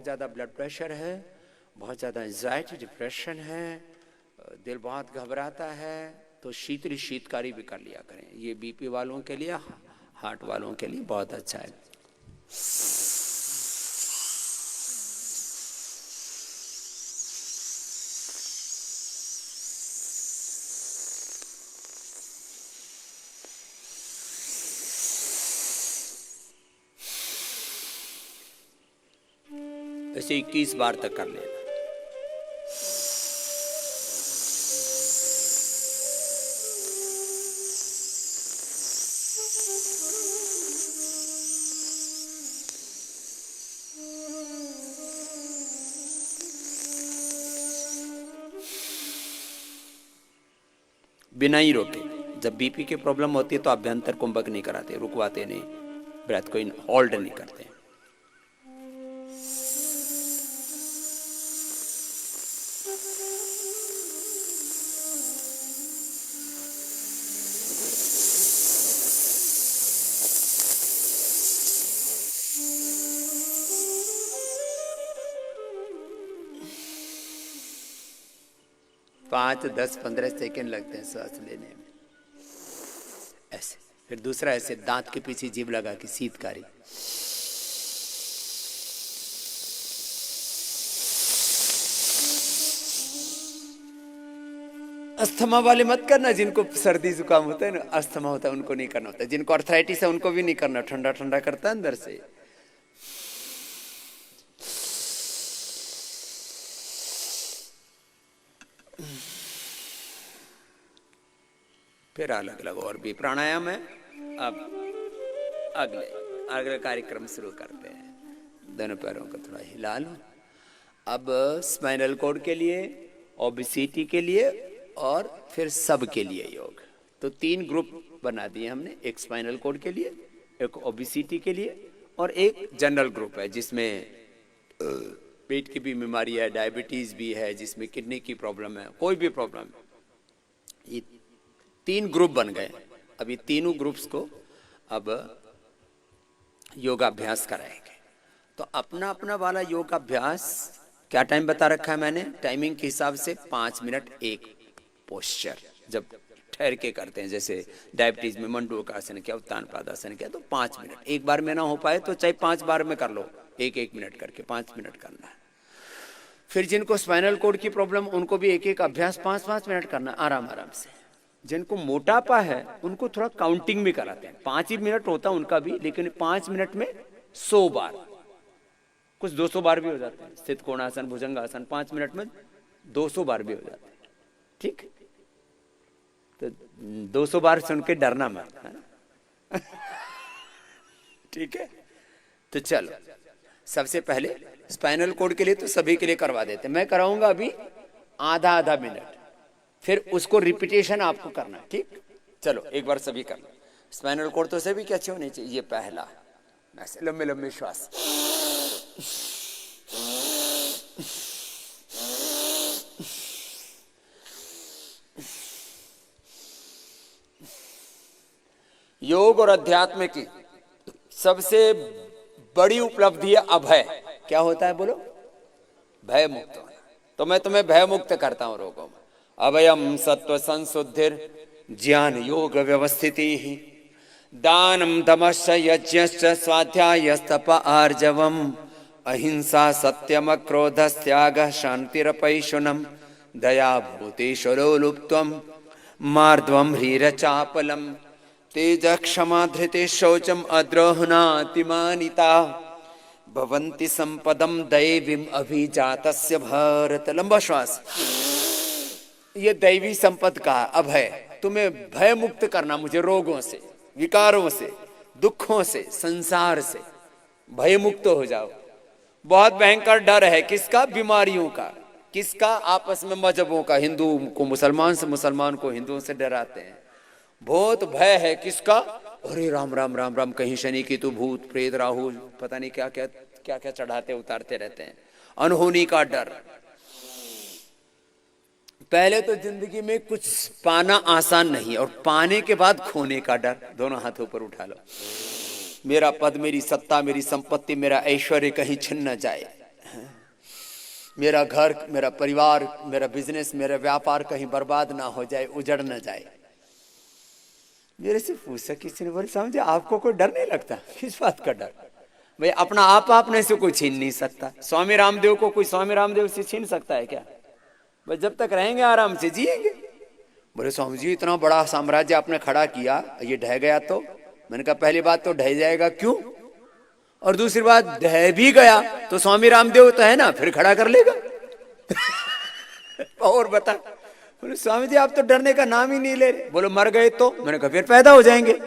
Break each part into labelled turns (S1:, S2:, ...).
S1: बहुत ज़्यादा blood pressure है, बहुत ज़्यादा एंजाइटी डिप्रेशन है, दिल बहुत घबराता है, तो शीतकारी भी कर लिया करें। ये बीपी वालों के लिए, हार्ट वालों के लिए बहुत अच्छा है। ऐसे 21 बार तक कर लेना। बिना ही रोके। जब बीपी की प्रॉब्लम होती है तो अभ्यंतर कुंभक नहीं कराते, रुकवाते नहीं, ब्रेथ को होल्ड नहीं करते। पाँच 10 15 सेकेंड लगते हैं सांस लेने में, ऐसे। फिर दूसरा ऐसे दांत के पीछे जीभ लगा के शीतकारी। अस्थमा वाले मत करना, जिनको सर्दी जुकाम होता है ना, अस्थमा होता है, उनको नहीं करना होता। जिनको अर्थराइटिस है उनको भी नहीं करना, ठंडा ठंडा करता है अंदर से। फिर अलग अलग और भी प्राणायाम है। अब अगले कार्यक्रम शुरू करते हैं। दोनों पैरों को थोड़ा हिला लो। अब स्पाइनल कॉर्ड के लिए, ओबेसिटी के लिए और फिर सब के लिए योग। तो 3 ग्रुप बना दिए हमने, एक स्पाइनल कॉर्ड के लिए, एक ओबेसिटी के लिए और एक जनरल ग्रुप है जिसमें पेट की भी बीमारी है, डायबिटीज भी है, जिसमें किडनी की प्रॉब्लम है, कोई भी प्रॉब्लम। ये 3 ग्रुप बन गए। अभी तीनों ग्रुप्स को अब योगाभ्यास कराएंगे। तो अपना अपना वाला योगाभ्यास क्या टाइम बता रखा है मैंने, टाइमिंग के हिसाब से 5 मिनट एक पोस्चर जब ठहर के करते हैं। जैसे डायबिटीज में मंडूकासन किया, उत्तान पादासन किया, तो 5 मिनट। एक बार में ना हो पाए तो चाहे 5 बार में कर लो, 1-1 मिनट करके 5 मिनट करना है। फिर जिनको स्पाइनल कॉर्ड की प्रॉब्लम, उनको भी एक अभ्यास 5-5 मिनट करना, आराम आराम से। जिनको मोटापा है उनको थोड़ा काउंटिंग भी कराते हैं। 5 ही मिनट होता है उनका भी, लेकिन 5 मिनट में 100 बार, कुछ 200 बार भी हो जाते हैं। स्थित कोणासन, भुजंगासन 5 मिनट में 200 बार भी हो जाते हैं। ठीक, तो 200 बार सुन के डरना मत, है ना? ठीक है, तो चलो सबसे पहले स्पाइनल कॉर्ड के लिए तो सभी के लिए करवा देते हैं। मैं कराऊंगा अभी आधा मिनट, फिर उसको रिपीटेशन आपको करना है। ठीक, चलो एक बार सभी कर लो। स्पाइनल कॉर्ड तो सभी के अच्छे होने चाहिए। ये पहला, ऐसे लंबे लंबे श्वास। योग और अध्यात्म की सबसे बड़ी उपलब्धि है अभय। क्या होता है बोलो? भय मुक्त होना। तो मैं तुम्हें भय मुक्त करता हूं रोगों में। अभयम सत्व संशुद्धिर ज्ञान योग व्यवस्थिति ही दानम दमश्च यज्ञश्च स्वाध्यायस्तप आर्जवम अहिंसा सत्यम क्रोधस्त्यागः शांतिरपैशुनम दया भूतेश्वरो लुप्त्वम मार्द्वम ह्रीरचापलम तेज क्षमा धृते शौचम अद्रोहणातिमानिता भवन्ति संपदम दैवीम अभिजातस्य भारत। लंबा श्वास। ये दैवी संपद का अभय, तुम्हें भय मुक्त करना, मुझे रोगों से, विकारों से, दुखों से, संसार से भय मुक्त हो जाओ। बहुत भयंकर डर है, किसका? बीमारियों का। किसका? आपस में मजहबों का। हिंदू को मुसलमान से, मुसलमान को हिंदुओं से डराते हैं। बहुत भय है किसका? अरे राम राम राम राम, कहीं शनि की तो भूत प्रेत राहु पता नहीं क्या क्या चढ़ाते उतारते रहते हैं। अनहोनी का डर। पहले तो जिंदगी में कुछ पाना आसान नहीं, और पाने के बाद खोने का डर। दोनों हाथों पर उठा लो। मेरा पद, मेरी सत्ता, मेरी संपत्ति, मेरा ऐश्वर्य कहीं छिन न जाए। मेरा घर, मेरा परिवार, मेरा बिजनेस, मेरा व्यापार कहीं बर्बाद ना हो जाए, उजड़ ना जाए। मेरे से पूछा किसी ने, बोले स्वामी जी आपको कोई डर नहीं लगता? किस बात का डर? भाई अपना आप अपने से कोई छीन नहीं सकता। स्वामी रामदेव को कोई स्वामी रामदेव से छीन सकता है क्या? भाई जब तक रहेंगे आराम से जिएंगे। बोले स्वामी जी इतना बड़ा साम्राज्य आपने खड़ा किया, ये ढह गया तो? मैंने कहा पहली बात तो ढह जाएगा क्यों, और दूसरी बात ढह भी गया तो स्वामी रामदेव तो है ना, फिर खड़ा कर लेगा। और बता। बोले स्वामी जी आप तो डरने का नाम ही नहीं ले रहे। बोलो मर गए तो? मैंने कहा फिर पैदा हो जाएंगे।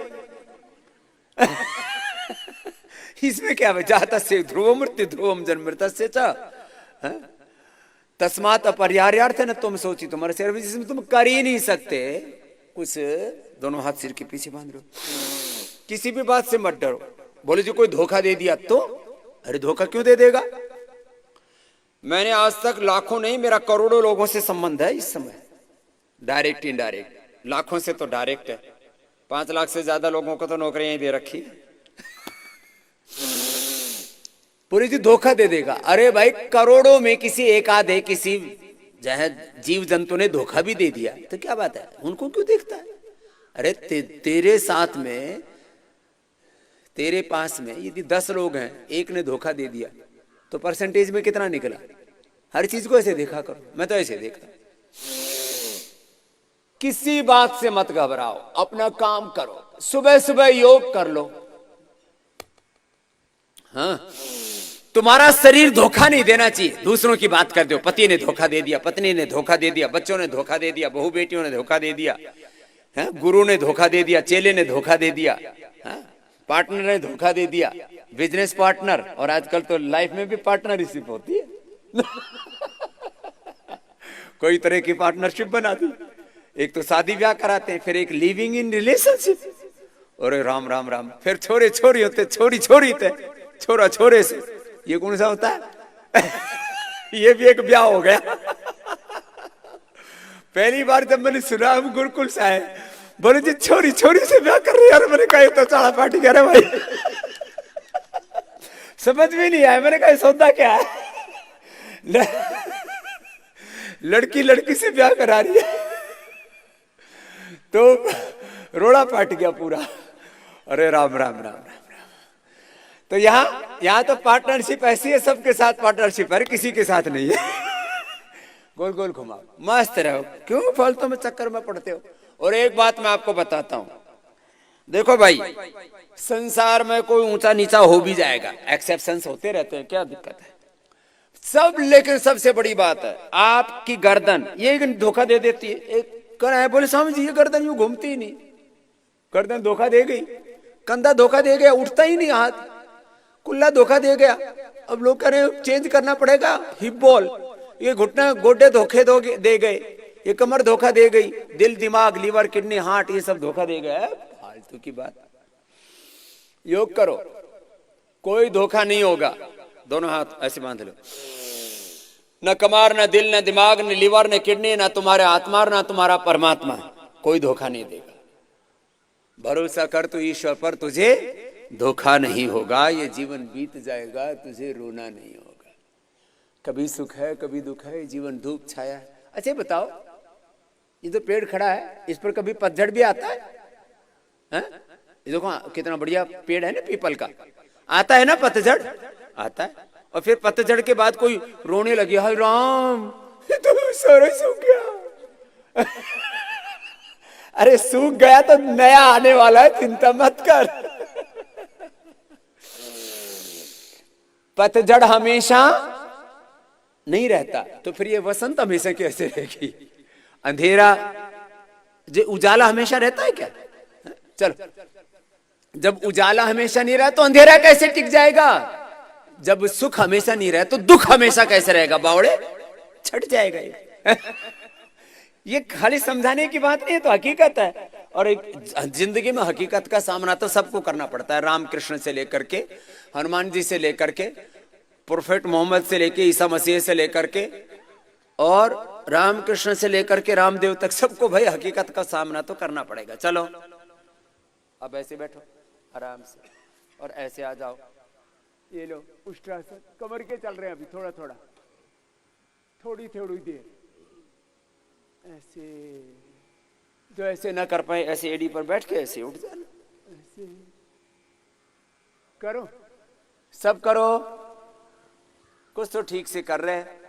S1: इसमें क्या है? जातस्य ध्रुवम मृत्यु ध्रुवम जन्मृतस्य च तस्मात् अपरिहार्यार्थ न तुम सोची तुम्हारे सिर में, जिसमें तुम कर ही नहीं सकते कुछ, दोनों हाथ सिर के पीछे बांध लो। किसी भी बात से मत डरो। बोले जी कोई धोखा दे दिया तो? अरे धोखा क्यों दे देगा? मैंने आज तक लाखों नहीं, मेरा करोड़ों लोगों से संबंध है इस समय, डायरेक्ट इनडायरेक्ट। लाखों से तो डायरेक्ट है, 5 लाख से ज्यादा लोगों को तो नौकरियां ही दे रखी। पूरी जी धोखा दे देगा? अरे भाई करोड़ों में किसी एक आधे किसी जीव जंतु ने धोखा भी दे दिया तो क्या बात है, उनको क्यों देखता है? अरे तेरे साथ में, तेरे पास में यदि 10 लोग हैं, एक ने धोखा दे दिया तो परसेंटेज में कितना निकला? हर चीज को ऐसे देखा करो। मैं तो ऐसे देखता। किसी बात से मत घबराओ, अपना काम करो। सुबह सुबह योग कर लो। हाँ, तुम्हारा शरीर धोखा नहीं देना चाहिए। दूसरों की बात कर दो, पति ने धोखा दे दिया, पत्नी ने धोखा दे दिया, बच्चों ने धोखा दे दिया, बहू बेटियों ने धोखा दे दिया, है गुरु ने धोखा दे दिया, चेले ने धोखा दे दिया, पार्टनर ने धोखा दे दिया, बिजनेस पार्टनर, और आजकल तो लाइफ में भी पार्टनरशिप होती है। कोई तरह की पार्टनरशिप बना दी। एक तो शादी ब्याह कराते हैं, फिर एक लिविंग इन रिलेशनशिप, और राम राम राम, फिर छोरे छोरी होते, छोरी छोरी थे, छोरा छोरे से। ये कौन सा होता है? ये भी एक ब्याह हो गया। पहली बार जब मैंने सुना, हम गुरुकुल से आए, बोले जी छोरी छोरी से ब्याह कर रही है। मैंने कहा तो चाड़ा पार्टी कह रहे भाई। समझ में नहीं आया। मैंने कहा सौदा क्या है? लड़की लड़की से ब्याह करा रही है, तो रोड़ा पाट गया पूरा। अरे राम राम राम राम राम। तो यहाँ तो पार्टनरशिप ऐसी है, सबके साथ पार्टनरशिप है, किसी के साथ नहीं है। गोल गोल घुमाओ, मस्त रहो, क्यों फालतू में चक्कर में पड़ते हो। और एक बात मैं आपको बताता हूं, देखो भाई, संसार में कोई ऊंचा नीचा हो भी जाएगा, एक्सेप्शंस होते रहते हैं, क्या दिक्कत है सब। लेकिन सबसे बड़ी बात है आपकी गर्दन, ये धोखा दे देती है। एक कर है, बोले स्वामी जी ये गर्दन यूं घूमती ही नहीं। गर्दन धोखा दे गई, कंधा धोखा दे गया, उठता ही नहीं, हाथ कुल्ला धोखा दे गया। अब लोग कह रहे हैं चेंज करना पड़ेगा, हिप बॉल, ये घुटना गोड्डे धोखे दे गए, ये कमर धोखा दे गई, दिल दिमाग लीवर किडनी हार्ट ये सब धोखा दे गया। फालतू की बात। योग करो, कोई धोखा नहीं होगा। दोनों हाथ ऐसे बांध लो। न कमर, न दिल, न दिमाग, न लीवर, न किडनी, न तुम्हारे आत्मा, न तुम्हारा परमात्मा, कोई धोखा नहीं देगा। भरोसा कर तू ईश्वर पर, तुझे धोखा नहीं होगा। ये जीवन बीत जाएगा, तुझे रोना नहीं होगा। कभी सुख है कभी दुख है, जीवन धूप छाया है। अच्छा बताओ, ये तो पेड़ खड़ा है, इस पर कभी पतझड़ भी आता है? ये देखो कितना बढ़िया पेड़ है ना, पीपल का, आता है ना पतझड़? आता है। और फिर पतझड़ के बाद कोई रोने लगे, हाय राम ये तो सारा सूख गया। अरे सूख गया तो नया आने वाला है, चिंता मत कर। पतझड़ हमेशा नहीं रहता, तो फिर ये वसंत हमेशा कैसे रहेगी? अंधेरा जो उजाला हमेशा रहता है क्या? चलो, जब उजाला हमेशा नहीं रहा तो अंधेरा कैसे टिक जाएगा? जब सुख हमेशा नहीं रहा तो दुख हमेशा कैसे रहेगा? बावड़े, छट जाएगा ये। ये खाली समझाने की बात नहीं है, तो हकीकत है। और एक जिंदगी में हकीकत का सामना तो सबको करना पड़ता है। रामकृष्ण से लेकर के, हनुमान जी से लेकर के, प्रोफेट मोहम्मद से लेके, ईसा मसीह से लेकर के, और रामकृष्ण से लेकर के रामदेव तक, सबको भाई हकीकत का सामना तो करना पड़ेगा। चलो अब ऐसे बैठो आराम से, और ऐसे आ जाओ। ये लो उष्ट्रासन, कमर के चल रहे हैं अभी, थोड़ा थोड़ा थोड़ी थोड़ी देर ऐसे, जो ऐसे ना कर पाए ऐसे एड़ी पर बैठ के ऐसे उठ जाना, ऐसे करो, सब करो। कुछ तो ठीक से कर रहे हैं,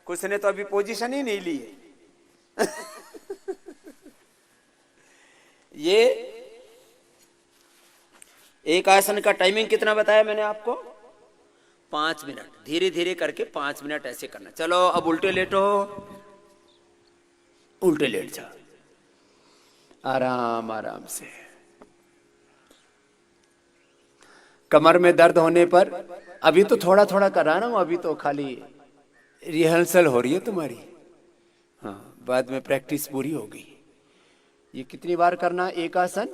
S1: कुछ ने तो अभी पोजीशन ही नहीं ली है। ये एक आसन का टाइमिंग कितना बताया मैंने आपको? 5 मिनट। धीरे धीरे करके 5 मिनट ऐसे करना। चलो अब उल्टे लेटो, उल्टे लेट जाओ आराम आराम से। कमर में दर्द होने पर अभी तो थोड़ा थोड़ा करा रहा हूं, अभी तो खाली रिहर्सल हो रही है तुम्हारी। हाँ, बाद में प्रैक्टिस पूरी होगी। ये कितनी बार करना एक आसन?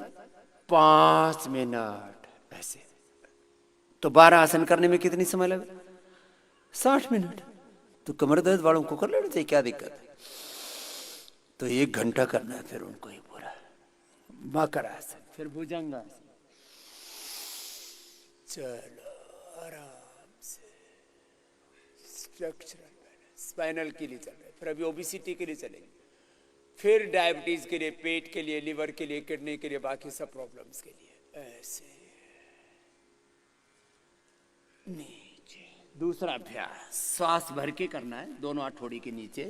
S1: 5 मिनट ऐसे। तो 12 आसन करने में कितनी समय लगे? 60 मिनट। तो कमर दर्द वालों को कर लेना चाहिए, क्या दिक्कत है? तो 1 घंटा करना है फिर उनको ये पूरा। मकर आसन, फिर भुजंगासन। चलो आराम से। स्ट्रक्चरल बैलेंस, स्पाइनल के लिए चल रहे, फिर अभी ओबेसिटी के लिए चलेंगे, फिर डायबिटीज के लिए, पेट के लिए, लिवर के लिए, किडनी के लिए, बाकी सब प्रॉब्लम्स के लिए। ऐसे नीचे। दूसरा अभ्यास श्वास भर के करना है, दोनों हथौड़ी के नीचे।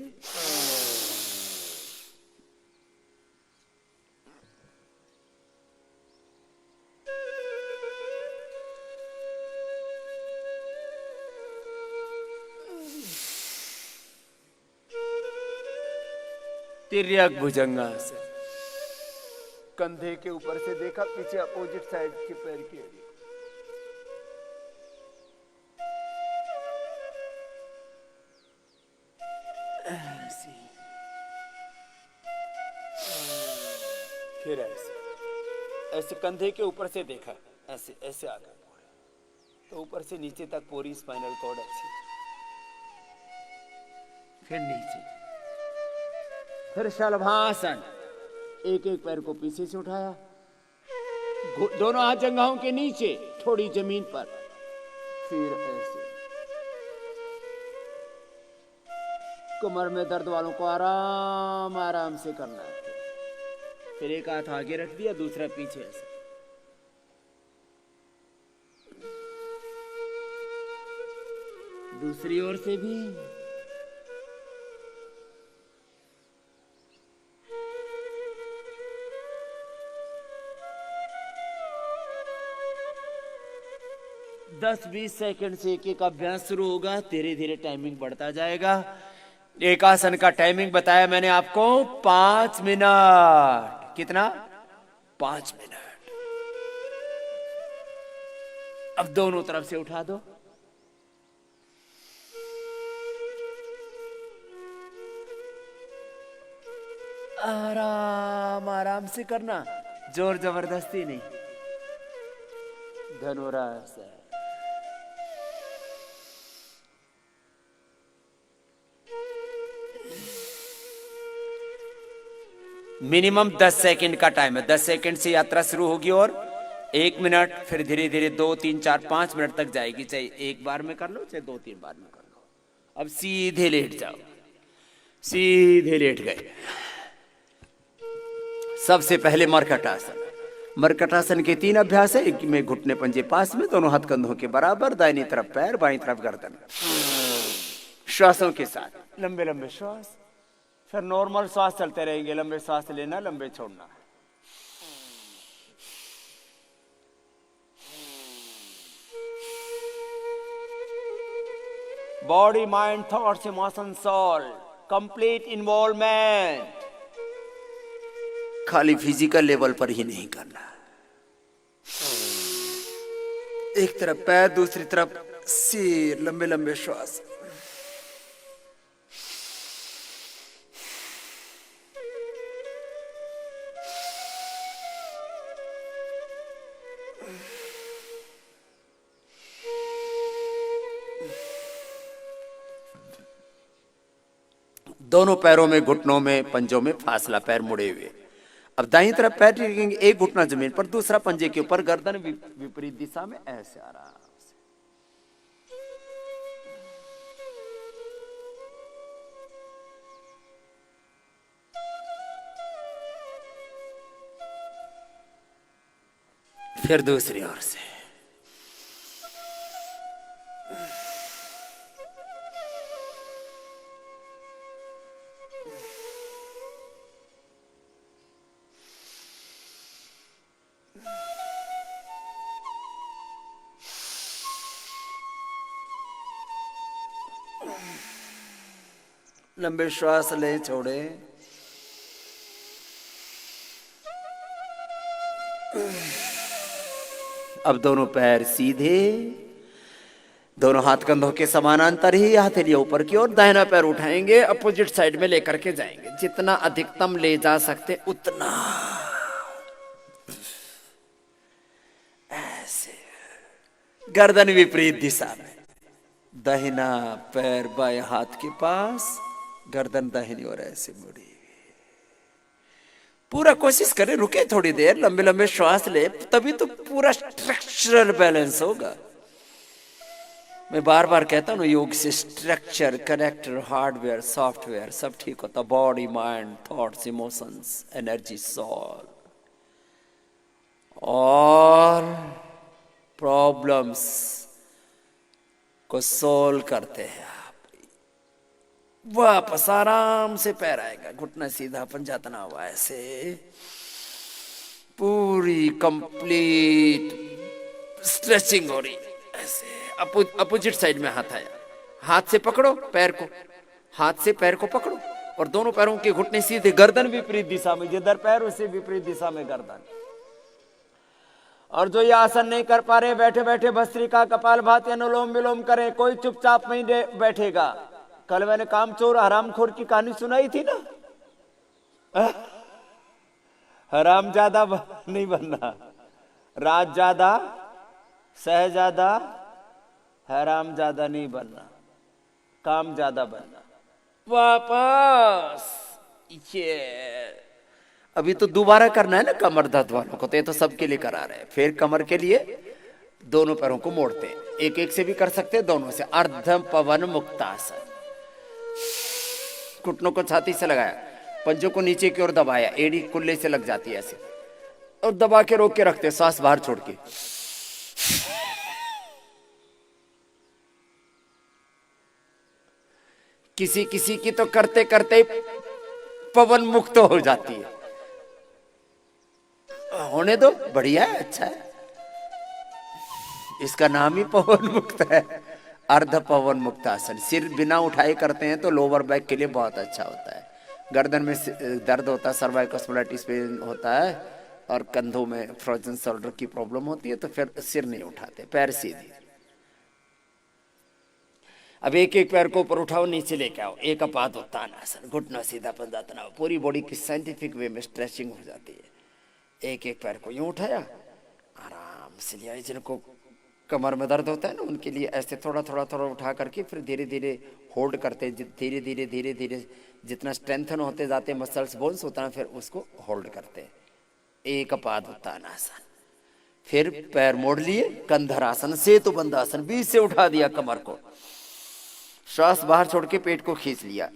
S1: तिर्यक भुजंगासन। कंधे के ऊपर से देखा पीछे अपोजिट साइड के पैर की एड़ी। ऐसे, फिर ऐसे ऐसे कंधे के ऊपर से देखा, ऐसे ऐसे आ गया पूरा, तो ऊपर से नीचे तक पूरी स्पाइनल कॉर्ड ऐसे। फिर नीचे, फिर शलभासन। एक एक पैर को पीछे से उठाया, दोनों हाथ जंघाओं के नीचे, थोड़ी जमीन पर। फिर ऐसे। कमर में दर्द वालों को आराम आराम से करना है। फिर एक हाथ आगे रख दिया, दूसरा पीछे ऐसे। दूसरी ओर से भी। दस 20 सेकंड से एक एक अभ्यास शुरू होगा, धीरे धीरे टाइमिंग बढ़ता जाएगा। एक आसन का टाइमिंग बताया मैंने आपको 5 मिनट। कितना? 5 मिनट। अब दोनों तरफ से उठा दो। आराम आराम से करना, जोर जबरदस्ती नहीं। धनुरासन। मिनिमम 10 सेकंड का टाइम है। 10 सेकंड से यात्रा शुरू होगी और 1 मिनट, फिर धीरे धीरे 2, 3, 4, 5 मिनट तक जाएगी। चाहे एक बार में कर लो, चाहे 2-3 बार में कर लो। अब सीधे लेट जाओ, सीधे लेट गए। सबसे पहले मरकटासन। मरकटासन के 3 अभ्यास है। एक में घुटने पंजे पास में, दोनों हाथ कंधों के बराबर, दाहिनी तरफ पैर, बाईं तरफ गर्दन। श्वासों के साथ लंबे लंबे श्वास, फिर नॉर्मल श्वास चलते रहेंगे। लंबे श्वास लेना, लंबे छोड़ना। Body, mind, thoughts, emotion, soul, complete involvement. खाली फिजिकल लेवल पर ही नहीं करना। एक तरफ पैर, दूसरी तरफ सिर, लंबे लंबे श्वास। दोनों पैरों में, घुटनों में, पंजों में फासला, पैर मुड़े हुए। अब दाईं तरफ पैर टिकेंगे, एक घुटना जमीन पर, दूसरा पंजे के ऊपर, गर्दन विपरीत दिशा में, ऐसे आराम से। फिर दूसरी ओर से। लंबे श्वास लें, छोड़ें। अब दोनों पैर सीधे, दोनों हाथ कंधों के समानांतर ही, हथेली ऊपर की ओर। दाहिना पैर उठाएंगे, अपोजिट साइड में लेकर के जाएंगे, जितना अधिकतम ले जा सकते उतना। ऐसे गर्दन विपरीत दिशा में, दाहिना पैर बाएं हाथ के पास, गर्दन दाहिनी ओर ऐसे मुड़ी। पूरा कोशिश करें, रुके थोड़ी देर, लंबे लंबे श्वास ले, तभी तो पूरा स्ट्रक्चरल बैलेंस होगा। मैं बार बार कहता हूँ योग से स्ट्रक्चर, कनेक्टर, हार्डवेयर, सॉफ्टवेयर सब ठीक होता। Body, mind, thoughts, emotions, energy, soul, और प्रॉब्लम्स को सोल्व करते हैं आप। वापस आराम से पैर आएगा, घुटना सीधा, पंजा तना हुआ ऐसे। पूरी कंप्लीट स्ट्रेचिंग हो रही ऐसे। अपोजिट साइड में हाथ आया, हाथ से पकड़ो पैर को, हाथ से पैर को पकड़ो और दोनों पैरों के घुटने सीधे, गर्दन विपरीत दिशा में, जिधर पैर उससे विपरीत दिशा में गर्दन। और जो ये आसन नहीं कर पा रहे, बैठे बैठे भस्त्रिका, कपालभाति, अनुलोम विलोम करें। कोई चुपचाप नहीं बैठेगा। कल मैंने कामचोर हरामखोर की कहानी सुनाई थी ना, हराम ज्यादा नहीं बनना, राज ज्यादा, सहजादा, हराम ज्यादा नहीं बनना, काम ज्यादा बनना। वापस ये अभी तो दोबारा करना है ना कमर दर्द वालों को, तो ये तो सबके लिए करा रहे हैं। फिर कमर के लिए दोनों पैरों को मोड़ते हैं, एक एक से भी कर सकते हैं, दोनों से। अर्ध पवन मुक्तासन, घुटनों को छाती से लगाया, पंजों को नीचे की ओर दबाया, एड़ी कुल्ले से लग जाती है ऐसे, और दबा के रोक के रखते, सांस बाहर छोड़ के। किसी किसी की तो करते करते पवन मुक्त हो जाती है। होने दो, बढ़िया है, अच्छा है, इसका नाम ही पवन मुक्त है, अर्ध पवन मुक्तासन। सिर बिना उठाए करते हैं तो लोअर बैक के लिए बहुत अच्छा होता है। गर्दन में दर्द होता है, सर्वाइकल स्पॉन्डिलाइटिस पेन होता है, और कंधों में फ्रोजन शोल्डर की प्रॉब्लम होती है, तो फिर सिर नहीं उठाते, पैर सीधे। अब एक एक पैर को ऊपर उठाओ, नीचे लेके आओ, एक अपादोत्तान आसन, घुटना सीधा, पंजा तनाव, पूरी बॉडी की साइंटिफिक वे में स्ट्रेचिंग हो जाती है। एक एक पैर को यूं उठाया, आराम से लिया। जिनको कमर में दर्द होता है ना, उनके लिए ऐसे थोड़ा थोड़ा थोड़ा उठा करके फिर धीरे धीरे होल्ड करते, धीरे धीरे धीरे धीरे जितना स्ट्रेंथन होते जाते मसल्स, बोन्स, उतना फिर उसको होल्ड करते। एक अपादोत्तान आसन, फिर पैर मोड़ लिए, कंधरासन, सेतुबंध आसन, बीच से उठा दिया कमर को, श्वास बाहर छोड़ के पेट को खींच लिया।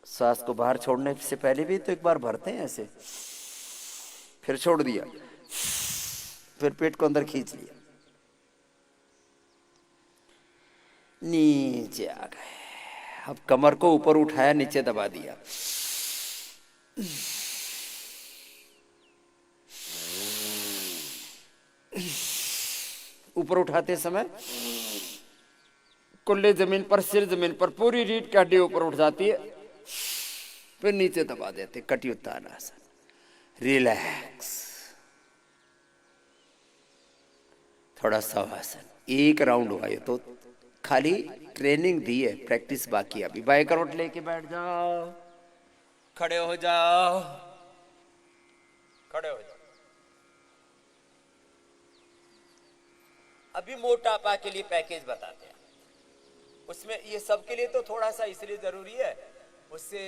S1: श्वास को बाहर छोड़ने से पहले भी तो एक बार भरते हैं ऐसे, फिर छोड़ दिया, फिर पेट को अंदर खींच लिया, नीचे आ गए। अब कमर को ऊपर उठाया, नीचे दबा दिया, ऊपर उठाते समय कुल्ले जमीन पर, सिर जमीन पर, पूरी रीढ़ की हड्डी ऊपर उठ जाती है, फिर नीचे दबा देते, कटियुत्तान आसन। रिलैक्स, थोड़ा शवासन। एक राउंड हुआ, ये तो खाली ट्रेनिंग दी है, प्रैक्टिस बाकी है अभी। बाएं करवट लेके बैठ जाओ, खड़े हो जाओ, खड़े हो जाओ। अभी मोटापा के लिए पैकेज बताते हैं, उसमें ये सबके लिए तो थोड़ा सा इसलिए जरूरी है, उससे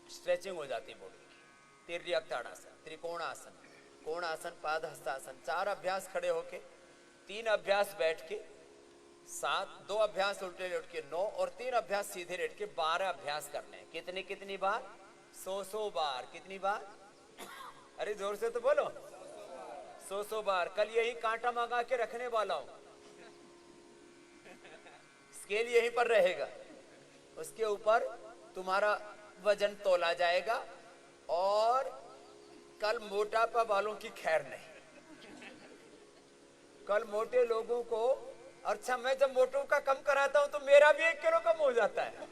S1: स्ट्रेचिंग हो जाती है बॉडी की। तिर्यक ताड़ासन, त्रिकोणासन, कोणासन, पाद हस्तासन, 4 अभ्यास खड़े होके, 3 अभ्यास बैठ के, 7, 2 अभ्यास उल्टे लेट के 9 और 3 अभ्यास सीधे लेट के 12 अभ्यास करने हैं। कितनी कितनी बार? 100 बार। कितनी बार? अरे जोर से तो बोलो। 100 बार। कल यही कांटा मंगा के रखने वाला हूं, स्केल यहीं पर रहेगा, उसके ऊपर तुम्हारा वजन तोला जाएगा। और कल मोटापा वालों की खैर नहीं। कल मोटे लोगों को, अच्छा मैं जब मोटों का कम कराता हूं तो मेरा भी 1 किलो कम हो जाता है।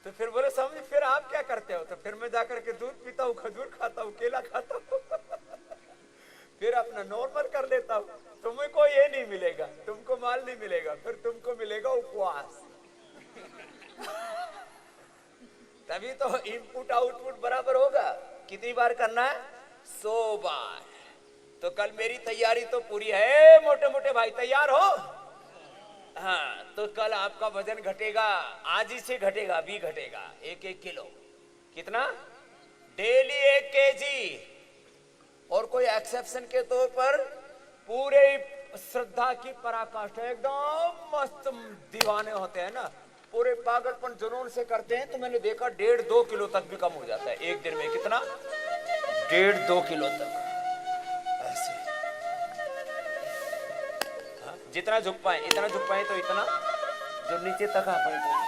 S1: तो फिर बोले समझ फिर आप क्या करते हो? तो फिर मैं जाकर के दूध पीता हूँ, खजूर खाता हूँ, केला खाता हूँ फिर अपना नॉर्मल कर लेता हूँ। तुमको ये नहीं मिलेगा, तुमको माल नहीं मिलेगा, फिर तुमको मिलेगा उपवास। तभी तो इनपुट आउटपुट बराबर होगा। कितनी बार करना है? 100 बार। तो कल मेरी तैयारी तो पूरी है। मोटे मोटे भाई तैयार हो? हाँ, तो कल आपका वजन घटेगा, आज ही से घटेगा, अभी घटेगा 1-1 किलो। कितना? Daily 1 KG. और कोई एक्सेप्शन के तौर पर पूरे श्रद्धा की पराकाष्ठा, एकदम मस्त दीवाने होते हैं ना, पूरे पागलपन जुनून से करते हैं। तो मैंने देखा 1.5-2 किलो तक भी कम हो जाता है एक दिन में। कितना? 1.5-2 किलो तक। ऐसे जितना झुक पाए इतना झुक पाए, तो इतना जो नीचे तक आ पाए तो।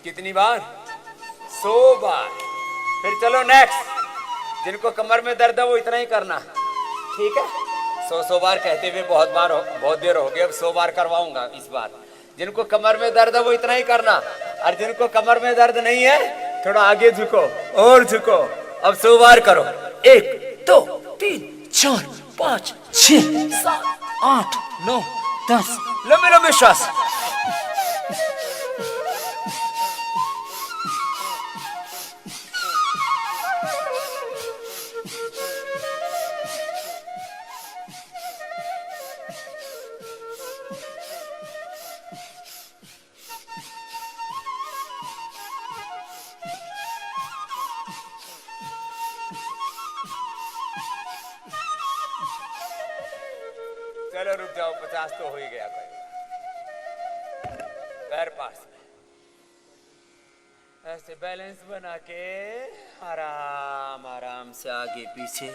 S1: कितनी बार? 100 बार। फिर चलो नेक्स्ट। जिनको कमर में दर्द है वो इतना ही करना, ठीक है? 100 बार कहते हुए बहुत देर हो गई, अब 100 बार करवाऊंगा इस बार। जिनको कमर में दर्द है वो इतना ही करना, और जिनको कमर में दर्द नहीं है थोड़ा आगे झुको और झुको। अब 100 बार करो। 1 2 3 4 5 6 7 8 9 10। लंबे लंबे श्वास। चलो रुक जाओ, 50 तो हो ही गया। पैर पास में ऐसे बैलेंस बना के आराम आराम से आगे पीछे।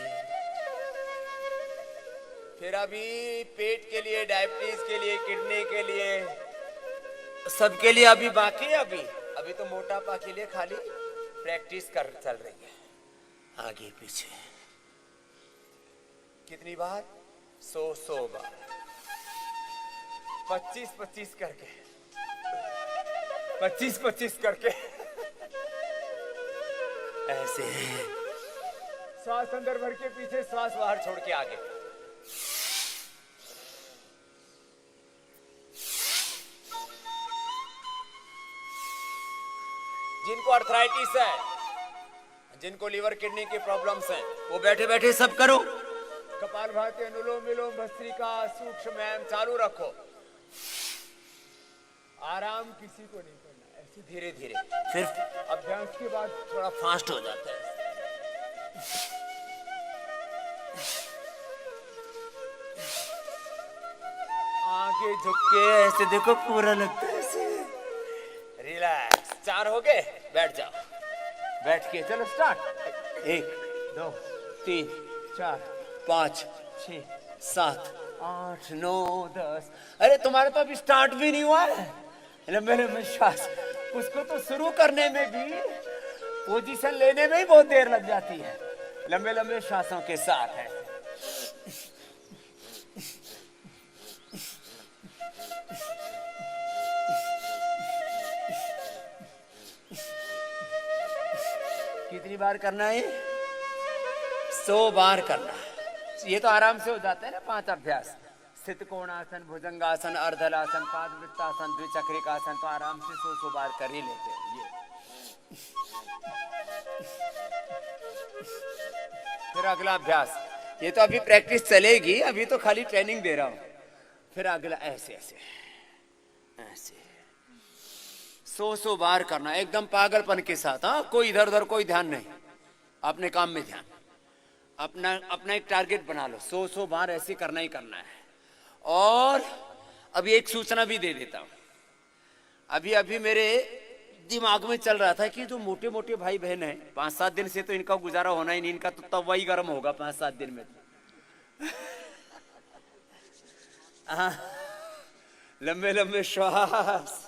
S1: फिर अभी पेट के लिए, डायबिटीज के लिए, किडनी के लिए, सबके लिए अभी बाकी है। अभी तो मोटापा के लिए खाली प्रैक्टिस कर चल रही है। आगे पीछे कितनी बार? 100 बार। 25-25 करके, 25-25 करके ऐसे। श्वास अंदर भर के पीछे, श्वास बाहर छोड़ के आगे। जिनको अर्थराइटिस है, जिनको लीवर किडनी की प्रॉब्लम्स हैं, वो बैठे बैठे सब करो। कपालभाति, अनुलोम विलोम, भस्त्रिका, सूक्ष्म व्यायाम चालू रखो। आराम किसी को नहीं करना, ऐसे धीरे धीरे। फिर अभ्यास के बाद थोड़ा फास्ट हो जाता है। आगे झुक के ऐसे देखो, पूरा लगता है ऐसे। रिलैक्स। 4 हो गए, बैठ जाओ। बैठ के चलो स्टार्ट। 1 2 3 4 5 6 7 8 9 10। अरे तुम्हारे तो अभी स्टार्ट भी नहीं हुआ है। लंबे लंबे श्वास। उसको तो शुरू करने में भी, पोजीशन लेने में ही बहुत देर लग जाती है। लंबे लंबे श्वासों के साथ है। कितनी बार करना है? 100 बार करना। ये तो आराम से हो जाता है ना 5 अभ्यास। स्थित कोणासन, भुजंगासन, अर्धलासन, पादवृत्तासन, द्विचक्रिकासन, तो आराम से 100 बार कर ही लेते हैं ये। फिर अगला अभ्यास। ये तो अभी प्रैक्टिस चलेगी, अभी तो खाली ट्रेनिंग दे रहा हूं। फिर अगला ऐसे ऐसे ऐसे 100 बार करना एकदम पागलपन के साथ। हाँ, कोई इधर उधर कोई ध्यान नहीं, अपने काम में ध्यान। अपना अपना एक टारगेट बना लो, 100 बार ऐसे करना ही करना है। और अभी एक सूचना भी दे देता हूं। अभी अभी मेरे दिमाग में चल रहा था कि जो मोटे मोटे भाई बहन हैं, 5-7 दिन से तो इनका गुजारा होना ही नहीं, इनका तो तब वही गर्म होगा 5-7 दिन में। लंबे लंबे श्वास।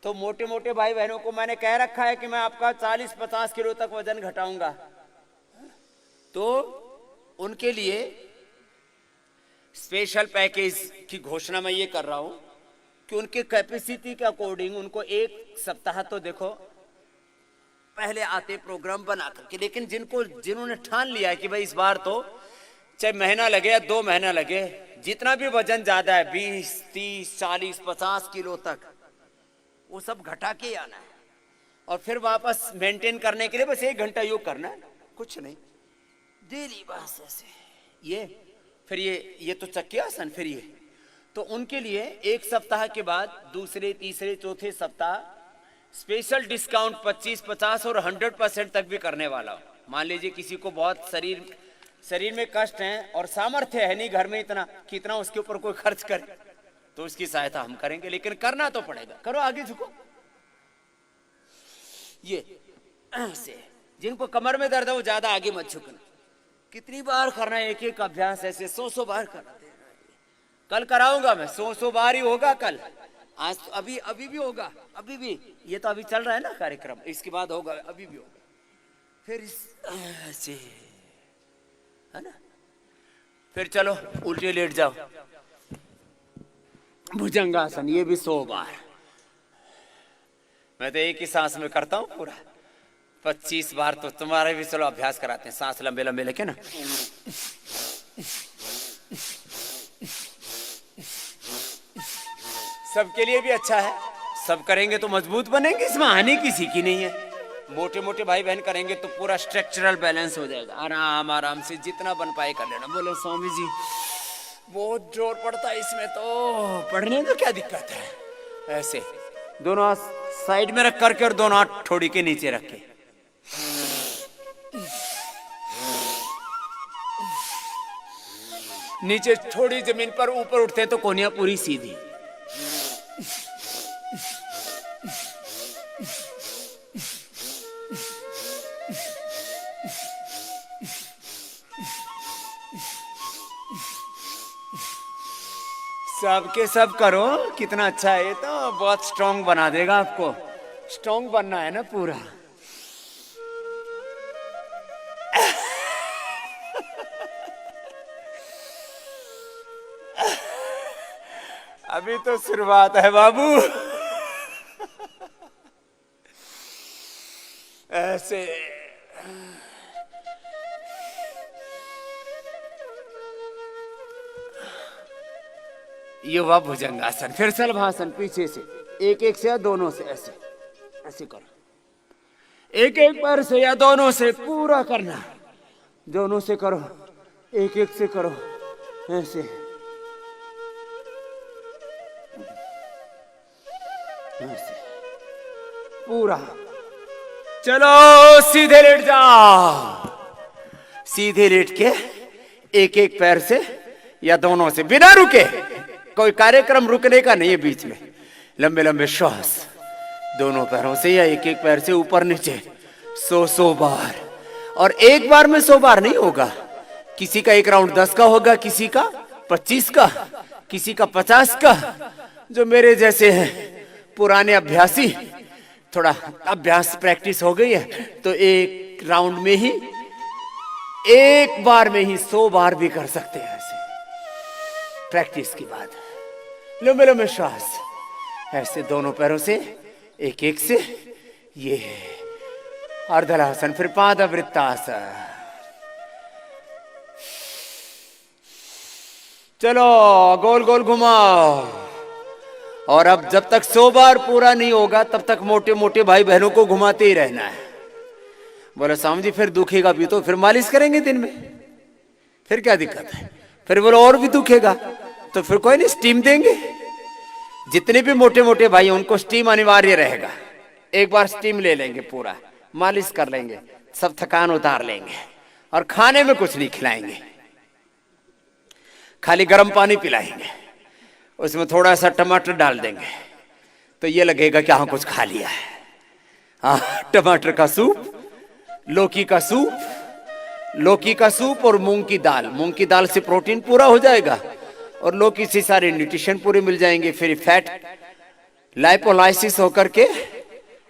S1: तो मोटे मोटे भाई बहनों को मैंने कह रखा है कि मैं आपका 40-50 किलो तक वजन घटाऊंगा। तो उनके लिए स्पेशल पैकेज की घोषणा मैं ये कर रहा हूं कि उनके कैपेसिटी के अकॉर्डिंग उनको 1 सप्ताह तो देखो पहले आते प्रोग्राम बना करके, लेकिन जिन्होंने ठान लिया है कि भाई इस बार तो चाहे महीना लगे या 2 महीना लगे, जितना भी वजन ज्यादा है 20, 30, 40, 50 किलो तक, वो सब घटा के आना है। और फिर वापस मेंटेन करने के लिए बस 1 घंटा योग करना है, कुछ नहीं, डेली बस ऐसे। फिर ये तो चक्की आसन। फिर ये तो उनके लिए 1 सप्ताह के बाद दूसरे, तीसरे, चौथे सप्ताह स्पेशल डिस्काउंट 25, 50 और 100% तक भी करने वाला हूं। मान लीजिए किसी को बहुत शरीर में कष्ट है और सामर्थ्य है नहीं घर में इतना कि इतना उसके ऊपर कोई खर्च करे, तो उसकी सहायता हम करेंगे, लेकिन करना तो पड़ेगा। करो, आगे झुको। ये ऐसे जिनको कमर में दर्द है वो ज्यादा आगे मत झुकना। कितनी बार करना है एक एक अभ्यास, ऐसे 100 बार करना। कल कराऊंगा मैं, 100 बार ही होगा कल। आज तो अभी भी होगा, अभी भी। ये तो अभी चल रहा है ना कार्यक्रम, इसके बाद होगा, अभी भी होगा। फिर ऐसे है ना। फिर चलो उल्टे लेट जाओ, भुजंगासन, ये भी 100 बार। मैं तो एक ही सांस में करता हूं पूरा 25 बार। तो तुम्हारे भी चलो अभ्यास कराते हैं, सांस लंबे लंबे लेके ना। सबके लिए भी अच्छा है, सब करेंगे तो मजबूत बनेंगे, इसमें हानि किसी की नहीं है। मोटे मोटे भाई बहन करेंगे तो पूरा स्ट्रक्चरल बैलेंस हो जाएगा। आराम आराम से जितना बन पाए कर लेना। बोलो स्वामी जी, बहुत जोर पड़ता है इसमें, तो पढ़ने में क्या दिक्कत है। ऐसे दोनों हाथ साइड में रख करके और दोनों हाथ ठोड़ी के नीचे रख के, नीचे थोड़ी जमीन पर, ऊपर उठते तो कोनियां पूरी सीधी। सबके सब करो, कितना अच्छा है। ये तो बहुत स्ट्रांग बना देगा आपको। स्ट्रांग बनना है ना पूरा। अभी तो शुरुआत है बाबू। ऐसे युवा भुजंगासन। फिर सलभासन, पीछे से एक एक से या दोनों से, ऐसे ऐसे करो। एक एक पैर से या दोनों से पूरा करना। दोनों से करो, एक एक से करो, ऐसे ऐसे पूरा। चलो सीधे लेट जाओ। सीधे लेट के एक एक पैर से या दोनों से, बिना रुके। कोई कार्यक्रम रुकने का नहीं है बीच में। लंबे लंबे श्वास दोनों पैरों से या एक एक पैर से ऊपर नीचे 100 बार। और एक बार में 100 बार नहीं होगा। किसी का एक राउंड 10 का होगा, किसी का 25 का, किसी का 50 का। जो मेरे जैसे हैं पुराने अभ्यासी, थोड़ा अभ्यास प्रैक्टिस हो गई है, तो एक राउंड में ही, एक बार में ही 100 बार भी कर सकते हैं ऐसे प्रैक्टिस के बाद। लंबे लंबे श्वास ऐसे दोनों पैरों से एक एक से। ये अर्धलासन, फिर पादवृत्तासन। चलो गोल गोल घुमाओ। और अब जब तक 100 बार पूरा नहीं होगा तब तक मोटे मोटे भाई बहनों को घुमाते ही रहना है। बोले स्वामी जी फिर दुखेगा भी, तो फिर मालिश करेंगे दिन में, फिर क्या दिक्कत है। फिर बोलो और भी दुखेगा, तो फिर कोई नहीं, स्टीम देंगे। जितने भी मोटे मोटे भाई उनको स्टीम अनिवार्य रहेगा। एक बार स्टीम ले लेंगे, पूरा मालिश कर लेंगे, सब थकान उतार लेंगे, और खाने में कुछ नहीं खिलाएंगे, खाली गर्म पानी पिलाएंगे, उसमें थोड़ा सा टमाटर डाल देंगे, तो ये लगेगा कि हाँ कुछ खा लिया है। हाँ, टमाटर का सूप, लौकी का सूप, लौकी का सूप और मूंग की दाल से प्रोटीन पूरा हो जाएगा, और लौकी से सारे न्यूट्रिशन पूरे मिल जाएंगे। फिर फैट लाइपोलाइसिस होकर के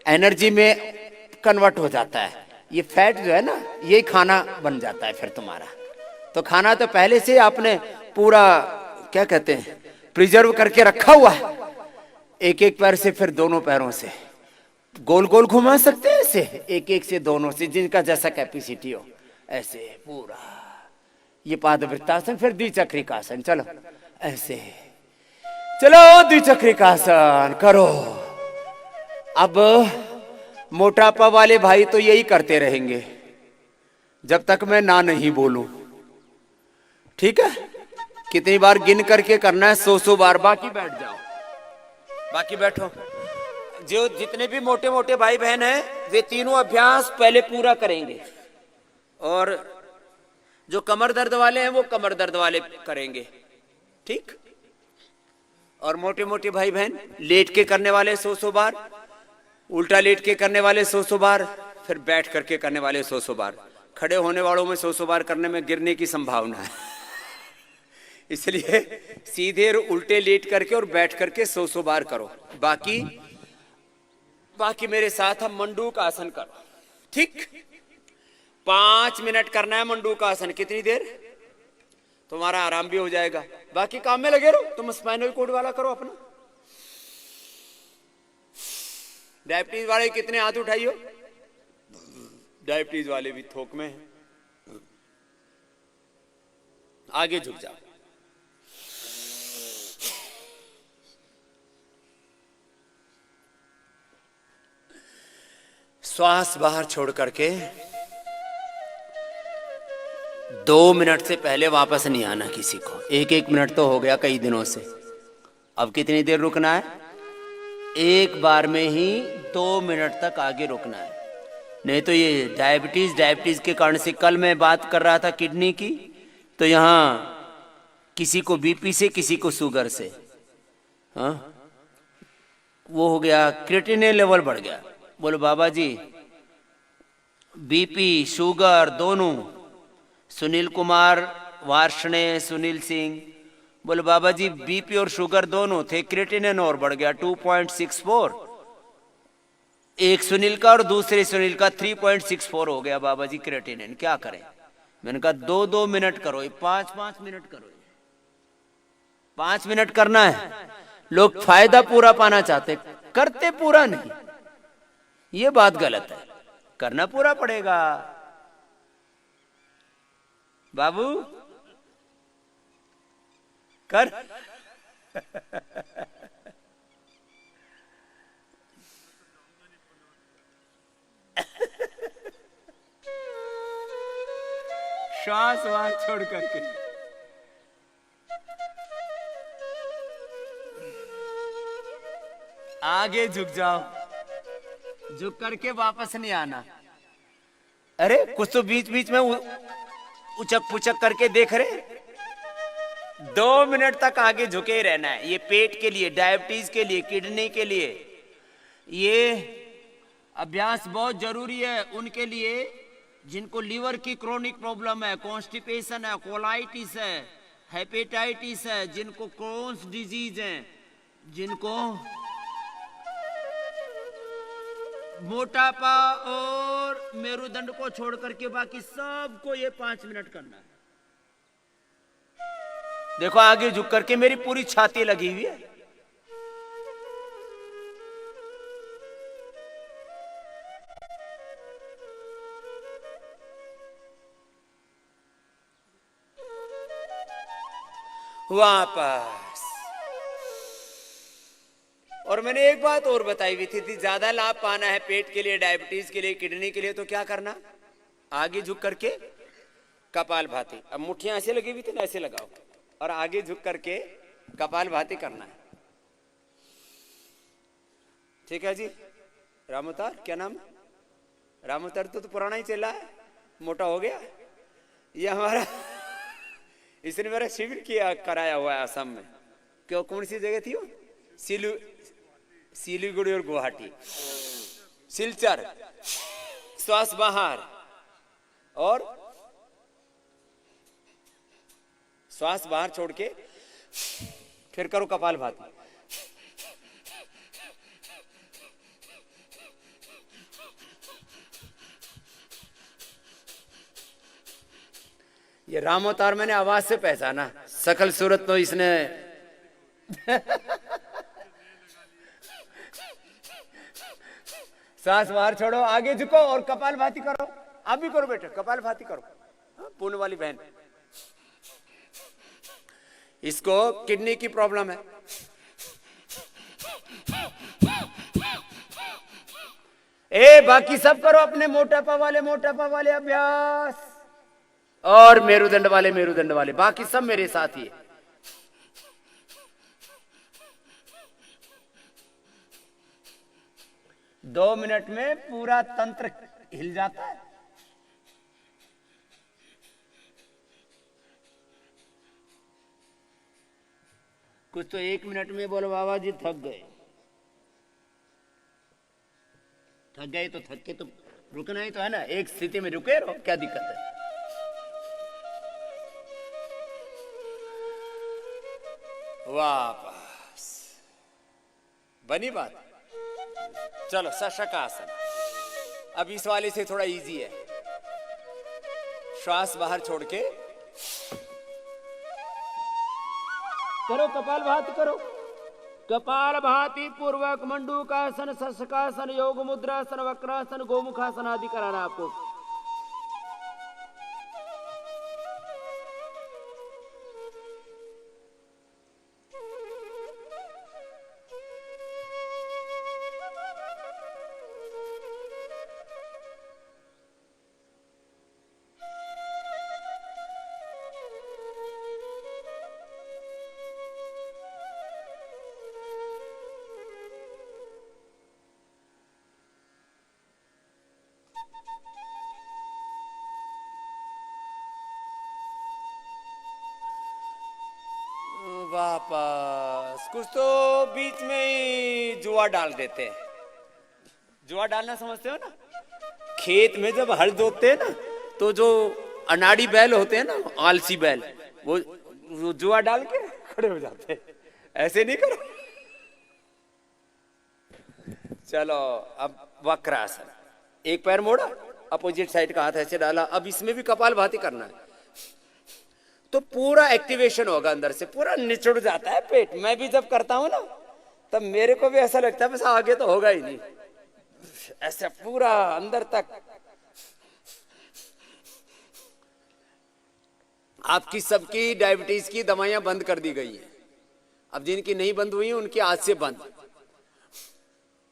S1: एनर्जी में कन्वर्ट हो जाता है। ये फैट जो है ना, ये खाना बन जाता है फिर तुम्हारा। तो खाना तो पहले से आपने पूरा क्या कहते हैं प्रिजर्व करके रखा हुआ है। एक एक पैर से, फिर दोनों पैरों से गोल गोल घुमा सकते हैं ऐसे, एक एक से दोनों से, जिनका जैसा कैपेसिटी हो ऐसे पूरा। ये पादवृत्तासन, फिर द्विचक्रिकासन। चलो ऐसे, चलो द्विचक्रिकासन करो। अब मोटापा वाले भाई तो यही करते रहेंगे जब तक मैं ना नहीं बोलूं, ठीक है? कितनी बार गिन करके करना है? 100 बार। बाकी बैठ जाओ, बाकी बैठो। जो जितने भी मोटे मोटे भाई बहन हैं वे तीनों अभ्यास पहले पूरा करेंगे, और जो कमर दर्द वाले हैं वो कमर दर्द वाले करेंगे, ठीक? और मोटे मोटे भाई बहन लेट के करने वाले 100 बार, उल्टा लेट के करने वाले 100 बार, फिर बैठ करके करने वाले 100 बार। खड़े होने वालों में 100 बार करने में गिरने की संभावना है, इसलिए सीधे उल्टे लेट करके और बैठ करके 100 बार करो। बाकी मेरे साथ हम मंडूक आसन करो, ठीक? 5 मिनट करना है मंडूक आसन। कितनी देर? तुम्हारा आराम भी हो जाएगा, बाकी काम में लगे रहो। तुम स्पाइनल कोड वाला करो अपना। डायबिटीज वाले कितने हाथ उठाइयो? डायबिटीज वाले भी थोक में हैं। आगे झुक जाओ। श्वास बाहर छोड़ करके 2 मिनट से पहले वापस नहीं आना किसी को। 1 मिनट तो हो गया कई दिनों से। अब कितनी देर रुकना है? एक बार में ही 2 मिनट तक आगे रुकना है। नहीं तो ये डायबिटीज के कारण से, कल मैं बात कर रहा था किडनी की, तो यहाँ किसी को बीपी से, किसी को शुगर से, हाँ वो हो गया, क्रिएटिनिन लेवल बढ़ गया। बोलो बाबा जी बीपी शुगर दोनों, सुनील कुमार वार्ष्णे, सुनील सिंह, बोले बाबा जी बीपी और शुगर दोनों थे, क्रिएटिनिन और बढ़ गया 2.64। एक सुनील का और दूसरे सुनील का 3.64 हो गया बाबा जी क्रिएटिनिन। क्या करें? मैंने कहा 2-2 मिनट करो, 5-5 मिनट करो। 5 मिनट करना है। लोग फायदा पूरा पाना चाहते, करते पूरा नहीं। ये बात गलत है, करना पूरा पड़ेगा बाबू, कर। श्वास वास छोड़ करके आगे झुक जाओ, झुक करके वापस नहीं आना। अरे कुछ तो बीच बीच में उचक पुचक करके देख रहे। 2 मिनट तक आगे झुके ही रहना है। ये पेट के लिए, डायबिटीज के लिए, किडनी के लिए ये अभ्यास बहुत जरूरी है। उनके लिए जिनको लीवर की क्रोनिक प्रॉब्लम है, कॉन्स्टिपेशन है, कोलाइटिस है, हेपेटाइटिस है, जिनको क्रोन्स डिजीज है, जिनको मोटापा और मेरुदंड को छोड़ करके बाकी सबको ये 5 मिनट करना है। देखो आगे झुक करके मेरी पूरी छाती लगी हुई है। वापस। और मैंने एक बात और बताई हुई थी, ज्यादा लाभ पाना है पेट के लिए, डायबिटीज के लिए, किडनी के लिए, तो क्या करना? आगे झुक करके कपालभाति। अब मुट्ठियां ऐसे लगी हुई थी ना, ऐसे लगाओ और आगे झुक करके कपालभाति करना है। ठीक है जी। रामोतार क्या नाम है? रामोतार तो पुराना ही चला है, मोटा हो गया। ये हमारा इसने मेरा शिविर किया कराया हुआ है असम में। क्यों, कौन सी जगह थी वो? सिलीगुड़ी और गुवाहाटी। सिलचर, श्वास बाहर और श्वास बाहर छोड़ के फिर करो कपालभाति। ये रामोतार मैंने आवाज से पहचाना, सकल सूरत तो इसने सांस बाहर छोड़ो, आगे झुको और कपालभाति करो। आप भी करो बेटे, कपालभाति करो। पुण्य वाली बहन, इसको किडनी की प्रॉब्लम है। बाकी सब करो अपने मोटापा वाले अभ्यास, और मेरुदंड वाले, बाकी सब मेरे साथ ही है। दो मिनट में पूरा तंत्र हिल जाता है। कुछ तो 1 मिनट में बोलो बाबा जी थक गए तो थक के तो रुकना ही तो है ना, एक स्थिति में रुके रहो, क्या दिक्कत है। वापस बनी बात। चलो शशकासन, अब इस वाले से थोड़ा इजी है। श्वास बाहर छोड़ के करो कपालभाति, करो कपालभाति पूर्वक मंडूकासन, शशकासन, योग मुद्रासन, वक्रासन, गोमुखासन आदि कराना आपको। वापस कुछ तो बीच में ही जुआ डाल देते हैं। जुआ डालना समझते हो ना? खेत में जब हल जोतते हैं ना, तो जो अनाड़ी बैल होते हैं ना, आलसी बैल, वो जुआ डाल के खड़े हो जाते हैं। ऐसे नहीं करो। चलो अब वक्रासन, एक पैर मोड़ा, अपोजिट साइड का हाथ ऐसे डाला। अब इसमें भी कपालभाति करना है, तो पूरा एक्टिवेशन होगा अंदर से, पूरा निचुड़ जाता है पेट। मैं भी जब करता हूं ना, तब मेरे को भी ऐसा लगता है बस आगे तो होगा ही नहीं, ऐसा पूरा अंदर तक। आपकी सबकी डायबिटीज की दवाइयां बंद कर दी गई है। अब जिनकी नहीं बंद हुई है उनकी आज से बंद।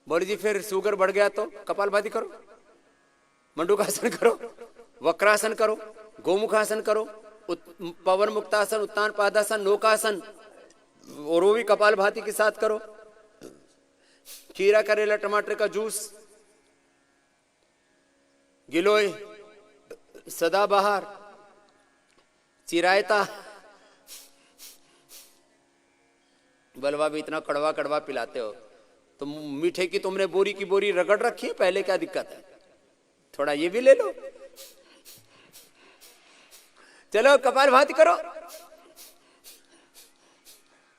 S1: बोले जी फिर शुगर बढ़ गया तो कपालभाति करो, मंडूकासन करो, वक्रासन करो, गोमुखासन करो, पवन मुक्तासन, उत्तान पादासन, नौकासन, और वो भी कपालभाति के साथ करो। खीरा, करेला, टमाटर का जूस, गिलोय, सदाबहार, चिरायता। बलवा भी इतना कड़वा कड़वा पिलाते हो, तो मीठे की तुमने बोरी की बोरी रगड़ रखी है पहले, क्या दिक्कत है? थोड़ा ये भी ले लो। चलो कपालभाति करो।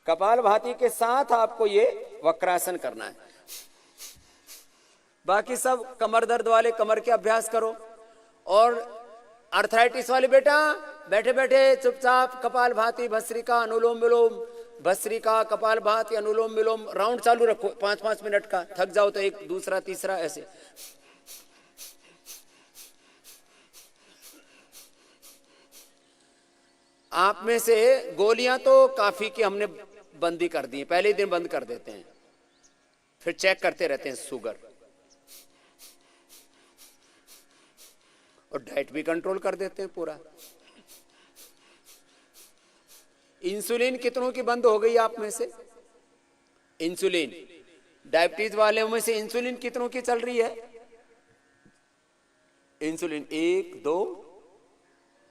S1: कपालभाति के साथ आपको ये वक्रासन करना है। बाकी सब कमर दर्द वाले कमर के अभ्यास करो, और अर्थराइटिस वाले बेटा बैठे बैठे चुपचाप कपालभाति, भस्त्रिका, अनुलोम विलोम, भस्त्रिका, कपालभाति, अनुलोम विलोम राउंड चालू रखो 5-5 मिनट का। थक जाओ तो एक दूसरा तीसरा ऐसे। आप में से गोलियां तो काफी की हमने बंदी कर दी है, पहले ही दिन बंद कर देते हैं, फिर चेक करते रहते हैं शुगर, और डाइट भी कंट्रोल कर देते हैं पूरा। इंसुलिन कितनों की बंद हो गई आप में से? इंसुलिन डायबिटीज वाले में से इंसुलिन कितनों की चल रही है? इंसुलिन 1 2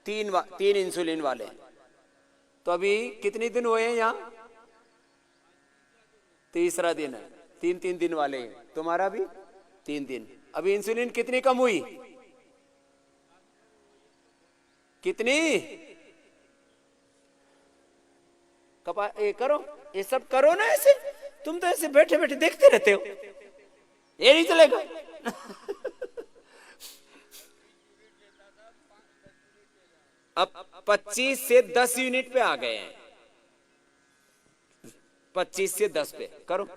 S1: 3 इंसुलिन वाले हैं। तो अभी कितने दिन हुए हैं यहाँ? तीसरा दिन है। 3 दिन वाले हैं। तुम्हारा भी 3 दिन। अभी इंसुलिन कितनी कम हुई? कितनी? करो, ये सब करो ना ऐसे। तुम तो ऐसे बैठे बैठे देखते रहते हो, ये नहीं चलेगा। अब 25 से 10 यूनिट पे आ गए हैं। 25 से 10 पे करो।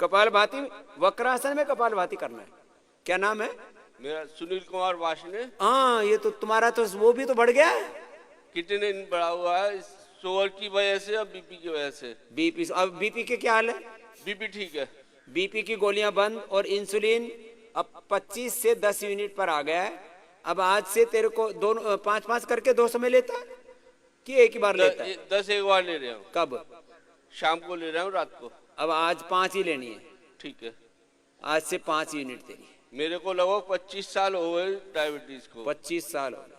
S1: कपालभाति, वक्रासन में कपालभाति करना है। क्या नाम है?
S2: मेरा सुनील कुमार वाशने।
S1: हाँ, ये तो तुम्हारा तो वो भी तो बढ़ गया है।
S2: कितने दिन बढ़ा हुआ है? शुगर की वजह से और बीपी की वजह से।
S1: बीपी, अब बीपी के क्या हाल है?
S2: बीपी ठीक है।
S1: बीपी की गोलियां बंद और इंसुलिन अब 25 से 10 यूनिट पर आ गया है। अब आज से तेरे को दोनों 5-5 करके 2 समय लेता है कि एक ही बार लेता है?
S2: 10 एक बार ले रहा हूँ।
S1: कब?
S2: शाम को ले रहा हूँ, रात को।
S1: अब आज 5 ही लेनी है।
S2: ठीक है।
S1: आज से 5 यूनिट तेरी।
S2: मेरे को लगभग 25 साल हो गए डायबिटीज को।
S1: 25 साल हो गए।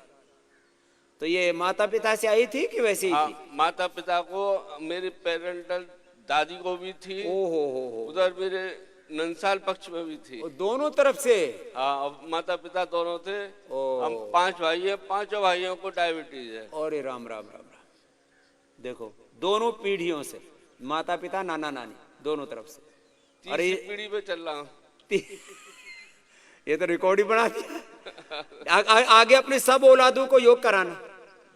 S1: तो ये माता पिता से आई थी कि वैसे ही थी?
S2: माता पिता को, मेरे पेरेंटल दादी को भी थी।
S1: ओहो हो।
S2: उधर मेरे नंसाल पक्ष में भी थी।
S1: दोनों तरफ से?
S2: हाँ, माता पिता दोनों थे।
S1: ओ।
S2: हम 5 भाई हैं, 5 भाइयों को डायबिटीज है।
S1: अरे राम राम राम राम। देखो, दोनों पीढ़ियों से, माता पिता नाना नानी दोनों तरफ से।
S2: तीसरी पीढ़ी पे चल रहा हूँ।
S1: ये तो रिकॉर्ड ही बना दिया। आगे अपने सब औलादों को योग कराना।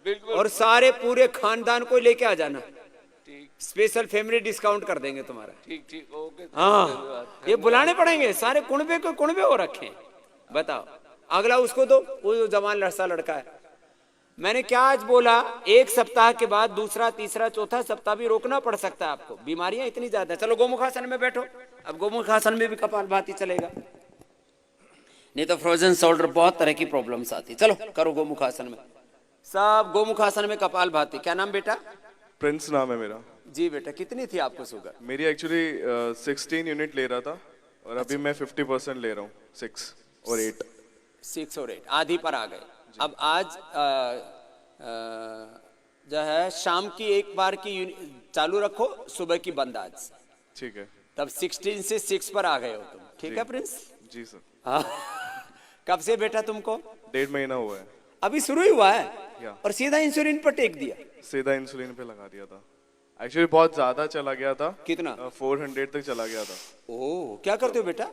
S2: बिल्कुल।
S1: और सारे पूरे खानदान को लेके आ जाना।
S2: ठीक।
S1: स्पेशल फैमिली डिस्काउंट कर देंगे तुम्हारा।
S2: ठीक ठीक, ओके।
S1: हाँ, ये बुलाने पड़ेंगे सारे। कुणबे को कुणबे हो रखे हैं। बताओ, अगला उसको दो, वो जवान लड़सा लड़का है। मैंने क्या आज बोला? 1 सप्ताह के बाद दूसरा, तीसरा, चौथा सप्ताह भी रोकना पड़ सकता है आपको। बीमारियां इतनी ज्यादा। चलो गोमुखासन में बैठो। अब गोमुखासन में भी कपालभाति चलेगा, नहीं तो फ्रोजन शोल्डर, बहुत तरह की प्रॉब्लम्स आती। चलो करो गोमुखासन में। सब गोमुखासन में कपालभाति। क्या नाम बेटा?
S3: प्रिंस नाम है मेरा।
S1: जी बेटा, कितनी थी आपको शुगर?
S3: मेरी एक्चुअली 16 यूनिट ले रहा था और अभी मैं 50% ले रहा हूँ। 6 और 8।
S1: 6 और 8 आधी पर आ गए। अब आज जो है शाम की एक बार की चालू रखो, सुबह की बंद आज।
S3: ठीक है।
S1: तब 16 से 6 पर आ गए हो तुम। ठीक है प्रिंस?
S3: जी सर।
S1: हाँ। कब से बेटा तुमको?
S3: 1.5 महीना हुआ है।
S1: अभी शुरू ही हुआ है
S3: या।
S1: और सीधा इंसुलिन पर टेक दिया?
S3: सीधा इंसुलिन पे लगा दिया था। एक्चुअली बहुत ज्यादा चला गया था।
S1: कितना?
S3: 400 तक चला गया था।
S1: ओह, क्या करते हो बेटा?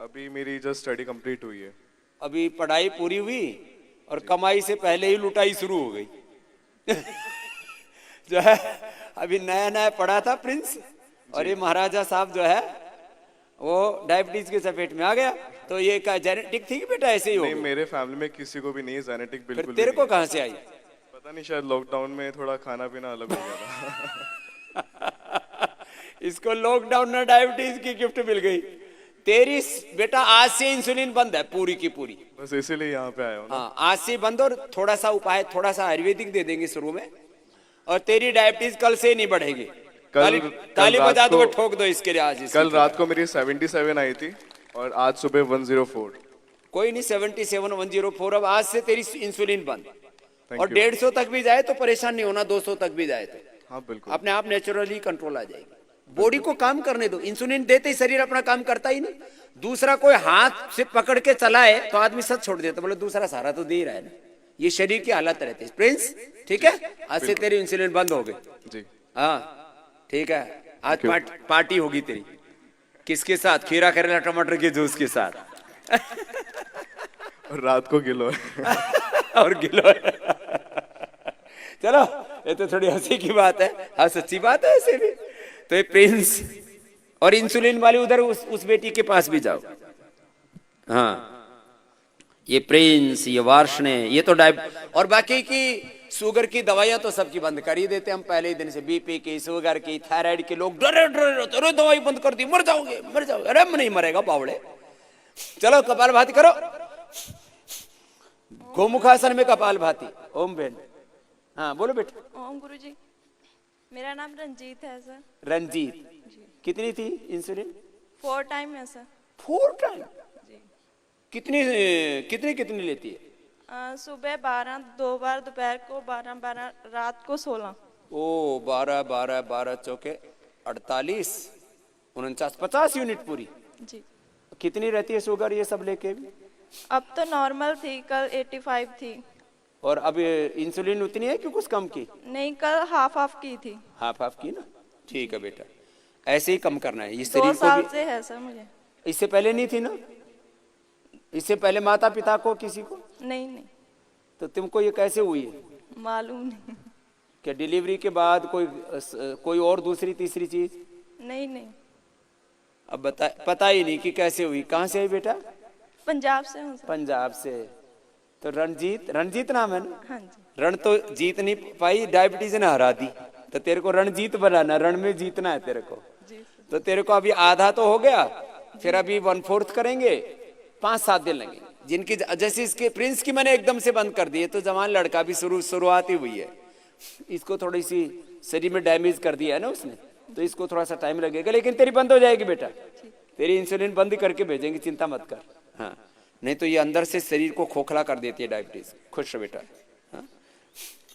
S3: अभी मेरी जस्ट स्टडी कंप्लीट हुई है।
S1: अभी पढ़ाई पूरी हुई और कमाई से पहले ही लुटाई शुरू हो गई। जो है अभी नया नया पढ़ा था प्रिंस, और ये महाराजा साहब जो है वो डायबिटीज के चपेट में आ गया। तो ये क्या जेनेटिक थी कि बेटा ऐसे ही हो?
S3: नहीं, मेरे फैमिली में किसी को भी नहीं है जेनेटिक, बिल्कुल।
S1: फिर तेरे को कहाँ से आई?
S3: पता नहीं, शायद लॉकडाउन में थोड़ा खाना पीना अलग हो गया था।
S1: इसको लॉकडाउन में डायबिटीज की गिफ्ट मिल गई। तेरी बेटा आज से इंसुलिन बंद है पूरी की पूरी।
S3: बस इसीलिए यहाँ पे आया हूँ।
S1: हाँ, आज से बंद। और थोड़ा सा उपाय, थोड़ा सा आयुर्वेदिक दे देंगे शुरू में, और तेरी डायबिटीज कल से नहीं बढ़ेगी। ताली बजा दो, ठोक दो इसके लिए। आज
S3: कल रात को मेरी 77 आई थी और आज सुबह 104।
S1: कोई नहीं, 77 104। अब आज से तेरी इंसुलिन बंद।
S3: Thank
S1: और
S3: you.
S1: 150 तक भी जाए तो परेशान नहीं होना, 200 तक भी जाए तो
S3: हाँ बिल्कुल,
S1: अपने आप नेचुरली कंट्रोल आ जाएगी। बॉडी को काम करने दो। इंसुलिन देते ही शरीर अपना काम करता ही नहीं। दूसरा कोई हाथ से पकड़ के चलाए तो आदमी सब छोड़ देता, बोले दूसरा सहारा तो दे ही रहा है ना। ये शरीर की हालत रहती है प्रिंस। ठीक है, आज से तेरी इंसुलिन बंद हो गई
S3: जी।
S1: हाँ ठीक है। आज पार्टी होगी तेरी। किसके साथ? खीरा करेला टमाटर के जूस के साथ।
S3: और रात को गिलो है।
S1: और गिलो है। चलो, ये तो थोड़ी हंसी की बात है। हाँ, सच्ची बात है ऐसे भी। तो ये प्रिंस और इंसुलिन वाली उधर उस बेटी के पास भी जाओ। हाँ, ये प्रिंस, ये वार्षणे, ये तो और बाकी की शुगर की दवाइयां तो सबकी बंद कर ही देते हम पहले ही दिन से। बीपी की, शुगर की, थायराइड के लोग डरे डरे, अरे दवाई बंद कर दी, मर जाओगे मर जाओगे। अरे नहीं मरेगा बावड़े। चलो कपालभाति करो। गोमुखासन में कपालभाति। ओम बहन। हाँ बोलो बेटा।
S4: ओम गुरुजी, मेरा नाम रंजीत है सर।
S1: रंजीत, कितनी थी इंसुलिन?
S4: 4 टाइम है सर।
S1: 4 टाइम?
S4: जी।
S1: कितनी कितनी कितनी लेती है?
S4: सुबह 12, 2 बार दोपहर को 12, 12 रात को 16।
S1: ओ 12 12 12 चौके 48, 49, 50 यूनिट पूरी।
S4: जी।
S1: कितनी रहती है शुगर ये सब लेके भी?
S4: अब तो नॉर्मल थी, कल 85 थी।
S1: और अब ये इंसुलिन उतनी है कि कुछ कम की?
S4: नहीं, कल हाफ हाफ की थी।
S1: हाफ हाफ की ना, ठीक है बेटा, ऐसे ही कम करना है। इस
S4: 2
S1: शरीर को
S4: साल
S1: भी।
S4: से है सर मुझे।
S1: इससे पहले नहीं थी ना? इससे पहले माता पिता को किसी को?
S4: नहीं नहीं,
S1: तो तुमको ये कैसे हुई है?
S4: मालूम नहीं।
S1: क्या डिलीवरी के बाद कोई और दूसरी तीसरी चीज?
S4: नहीं नहीं,
S1: अब बता, पता ही नहीं कि कैसे हुई। कहाँ से आई बेटा?
S4: पंजाब से हूँ सर।
S1: पंजाब से। तो रणजीत नाम है ना?
S4: हाँ जी।
S1: रण तो जीत नहीं पाई, डायबिटीज ने हरा दी, तो तेरे को रणजीत बनाना, रण में जीतना है तेरे को।
S4: जी सर।
S1: तो तेरे को अभी आधा तो हो गया, फिर अभी 1/4 करेंगे, 5-7 दिन लगेंगे। जिनकी जैसे इसके प्रिंस की मैंने एकदम से बंद कर दी है, तो जवान लड़का भी शुरुआत ही हुई है, इसको थोड़ी सी शरीर में डैमेज कर दिया है ना उसने, तो इसको थोड़ा सा टाइम लगेगा, लेकिन तेरी बंद हो जाएगी बेटा। तेरी इंसुलिन बंद करके भेजेंगे, चिंता मत कर। हाँ, नहीं तो ये अंदर से शरीर को खोखला कर देती है डायबिटीज। खुश रहो बेटा। हाँ?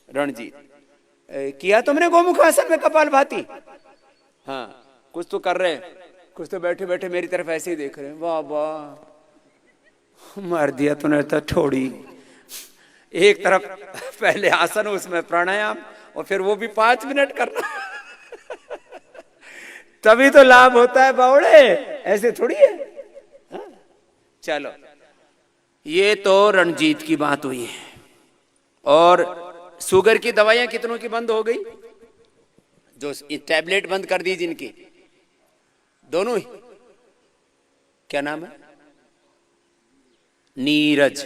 S1: रणजीत किया तुमने गोमुख आसन में कपाल भाती? हाँ, कुछ तो कर रहे हैं, कुछ तो बैठे बैठे मेरी तरफ ऐसे ही देख रहे हैं। वाह वाह, मार दिया तूने तो ठोड़ी। एक तरफ पहले आसन, उसमें प्राणायाम, और फिर वो भी 5 मिनट करना। तभी तो लाभ होता है बावड़े, ऐसे थोड़ी है। हाँ? चलो, ये तो रणजीत की बात हुई है। और शुगर की दवाइयां कितनों की बंद हो गई? जो टैबलेट बंद कर दी जिनकी, दोनों ही। क्या नाम है? नीरज।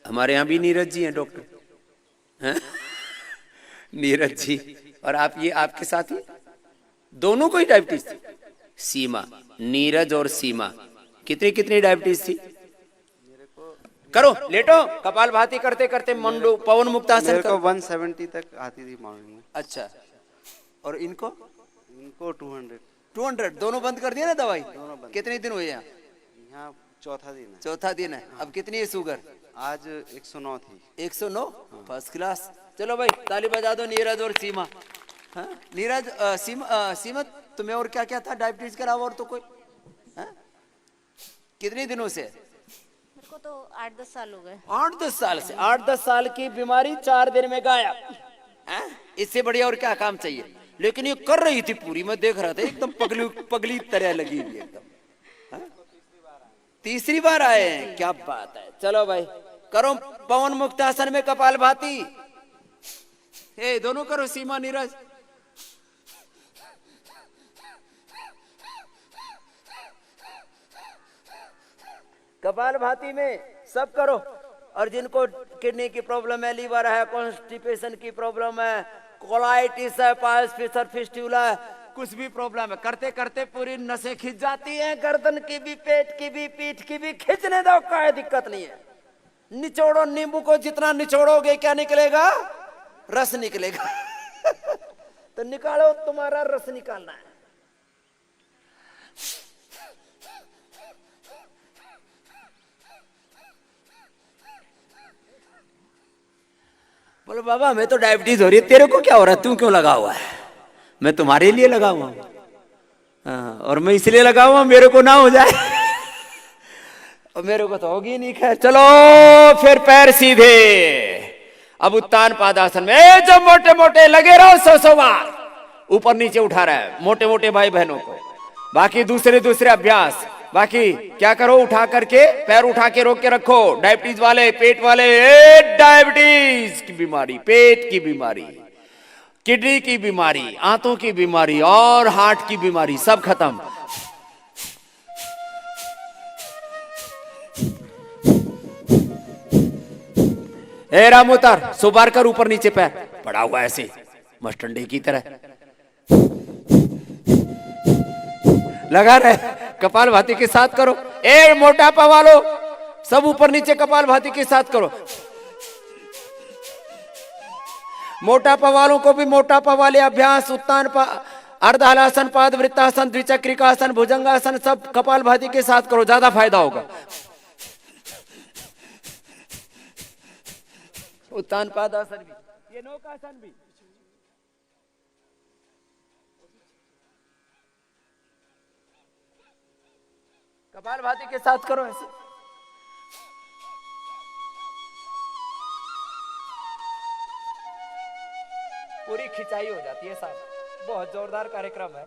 S1: हमारे यहाँ भी नीरज जी हैं डॉक्टर, हैं? नीरज जी। और आप, ये आपके साथ ही दोनों को ही डायबिटीज थी? सीमा, नीरज और सीमा, कितनी कितनी डायबिटीज थी? करो, लेटो, कपाल भाती करते करते मंडू पवन मुक्तासन
S5: मेरे को
S1: करो।
S5: 170 तक आती थी मॉर्निंग में।
S1: अच्छा, और इनको?
S5: इनको 200।
S1: 200 दोनों बंद कर दिया ना दवाई?
S5: दोनों बंद।
S1: कितने दिन हुए यहाँ?
S5: यहाँ चौथा दिन है।
S1: चौथा दिन है। अब कितनी है शुगर?
S5: आज 109 थी।
S1: 109? First class. चलो भाई, ताली बजा दो नीरज और सीमा। हाँ? नीरज, सीमा तुम्हें और क्या क्या था डायबिटीज के अलावा? और तो कोई? हाँ? कितने दिनों से?
S6: मेरे को तो 8-10 साल हो गए।
S1: 8-10 साल से? 8-10 साल की बीमारी 4 दिन में गायब। हाँ? इससे बढ़िया और क्या काम चाहिए? लेकिन ये कर रही थी पूरी, मैं देख रहा था, एकदम पगली तरह लगी हुई एकदम। हाँ? तीसरी बार आए हैं, क्या बात है। चलो भाई, करो पवन मुक्तासन में कपाल भाती। ए, दोनों करो, सीमा नीरज। कपाल भाती में सब करो। और जिनको किडनी की प्रॉब्लम है, लीवर है, कॉन्स्टिपेशन की प्रॉब्लम है, कोलाइटिस है, पायल्स फिशर फिस्टुला है, कुछ भी प्रॉब्लम है, करते करते पूरी नसें खिंच जाती हैं, गर्दन की भी, पेट की भी, पीठ की भी, खींचने दो, कोई दिक्कत नहीं है। निचोड़ो, नींबू को जितना निचोड़ोगे क्या निकलेगा? रस निकलेगा। तो निकालो, तुम्हारा रस निकालना है। बोलो बाबा, हमें तो डायबिटीज हो रही है, तेरे को क्या हो रहा है? तू क्यों लगा हुआ है? मैं तुम्हारे लिए लगा हुआ हूं। हाँ, और मैं इसलिए लगा हुआ, मेरे को ना हो जाए। और मेरे को तो होगी नहीं। खैर चलो, फिर पैर सीधे। अब उत्तान पादासन में जो मोटे मोटे लगे रहो 100 बार ऊपर नीचे उठा रहा है, मोटे मोटे भाई बहनों को। बाकी दूसरे अभ्यास, बाकी क्या करो, उठा करके पैर उठा के रोक के रखो। डायबिटीज वाले, पेट वाले, डायबिटीज की बीमारी, पेट की बीमारी, किडनी की बीमारी, आंतों की बीमारी और हार्ट की बीमारी, सब खत्म। ए राम, उतार, सुबार कर, ऊपर नीचे पैर पड़ा हुआ ऐसे मस्टंडे की तरह लगा रहे। कपाल भाती के साथ करो। ए मोटापा वालो, सब ऊपर नीचे कपाल भाती के साथ करो। मोटापा वालों को भी मोटापा वाले अभ्यास, उत्तान अर्धहलासन, पाद वृत्तासन, द्विचक्रिकासन, भुजंगासन सब कपालभाति के साथ करो, ज्यादा फायदा होगा। उत्तान पादासन भी, ये नौकासन भी। कपालभाति के साथ करो ऐसे। पूरी खिंचाई हो जाती है साहब, बहुत जोरदार कार्यक्रम है।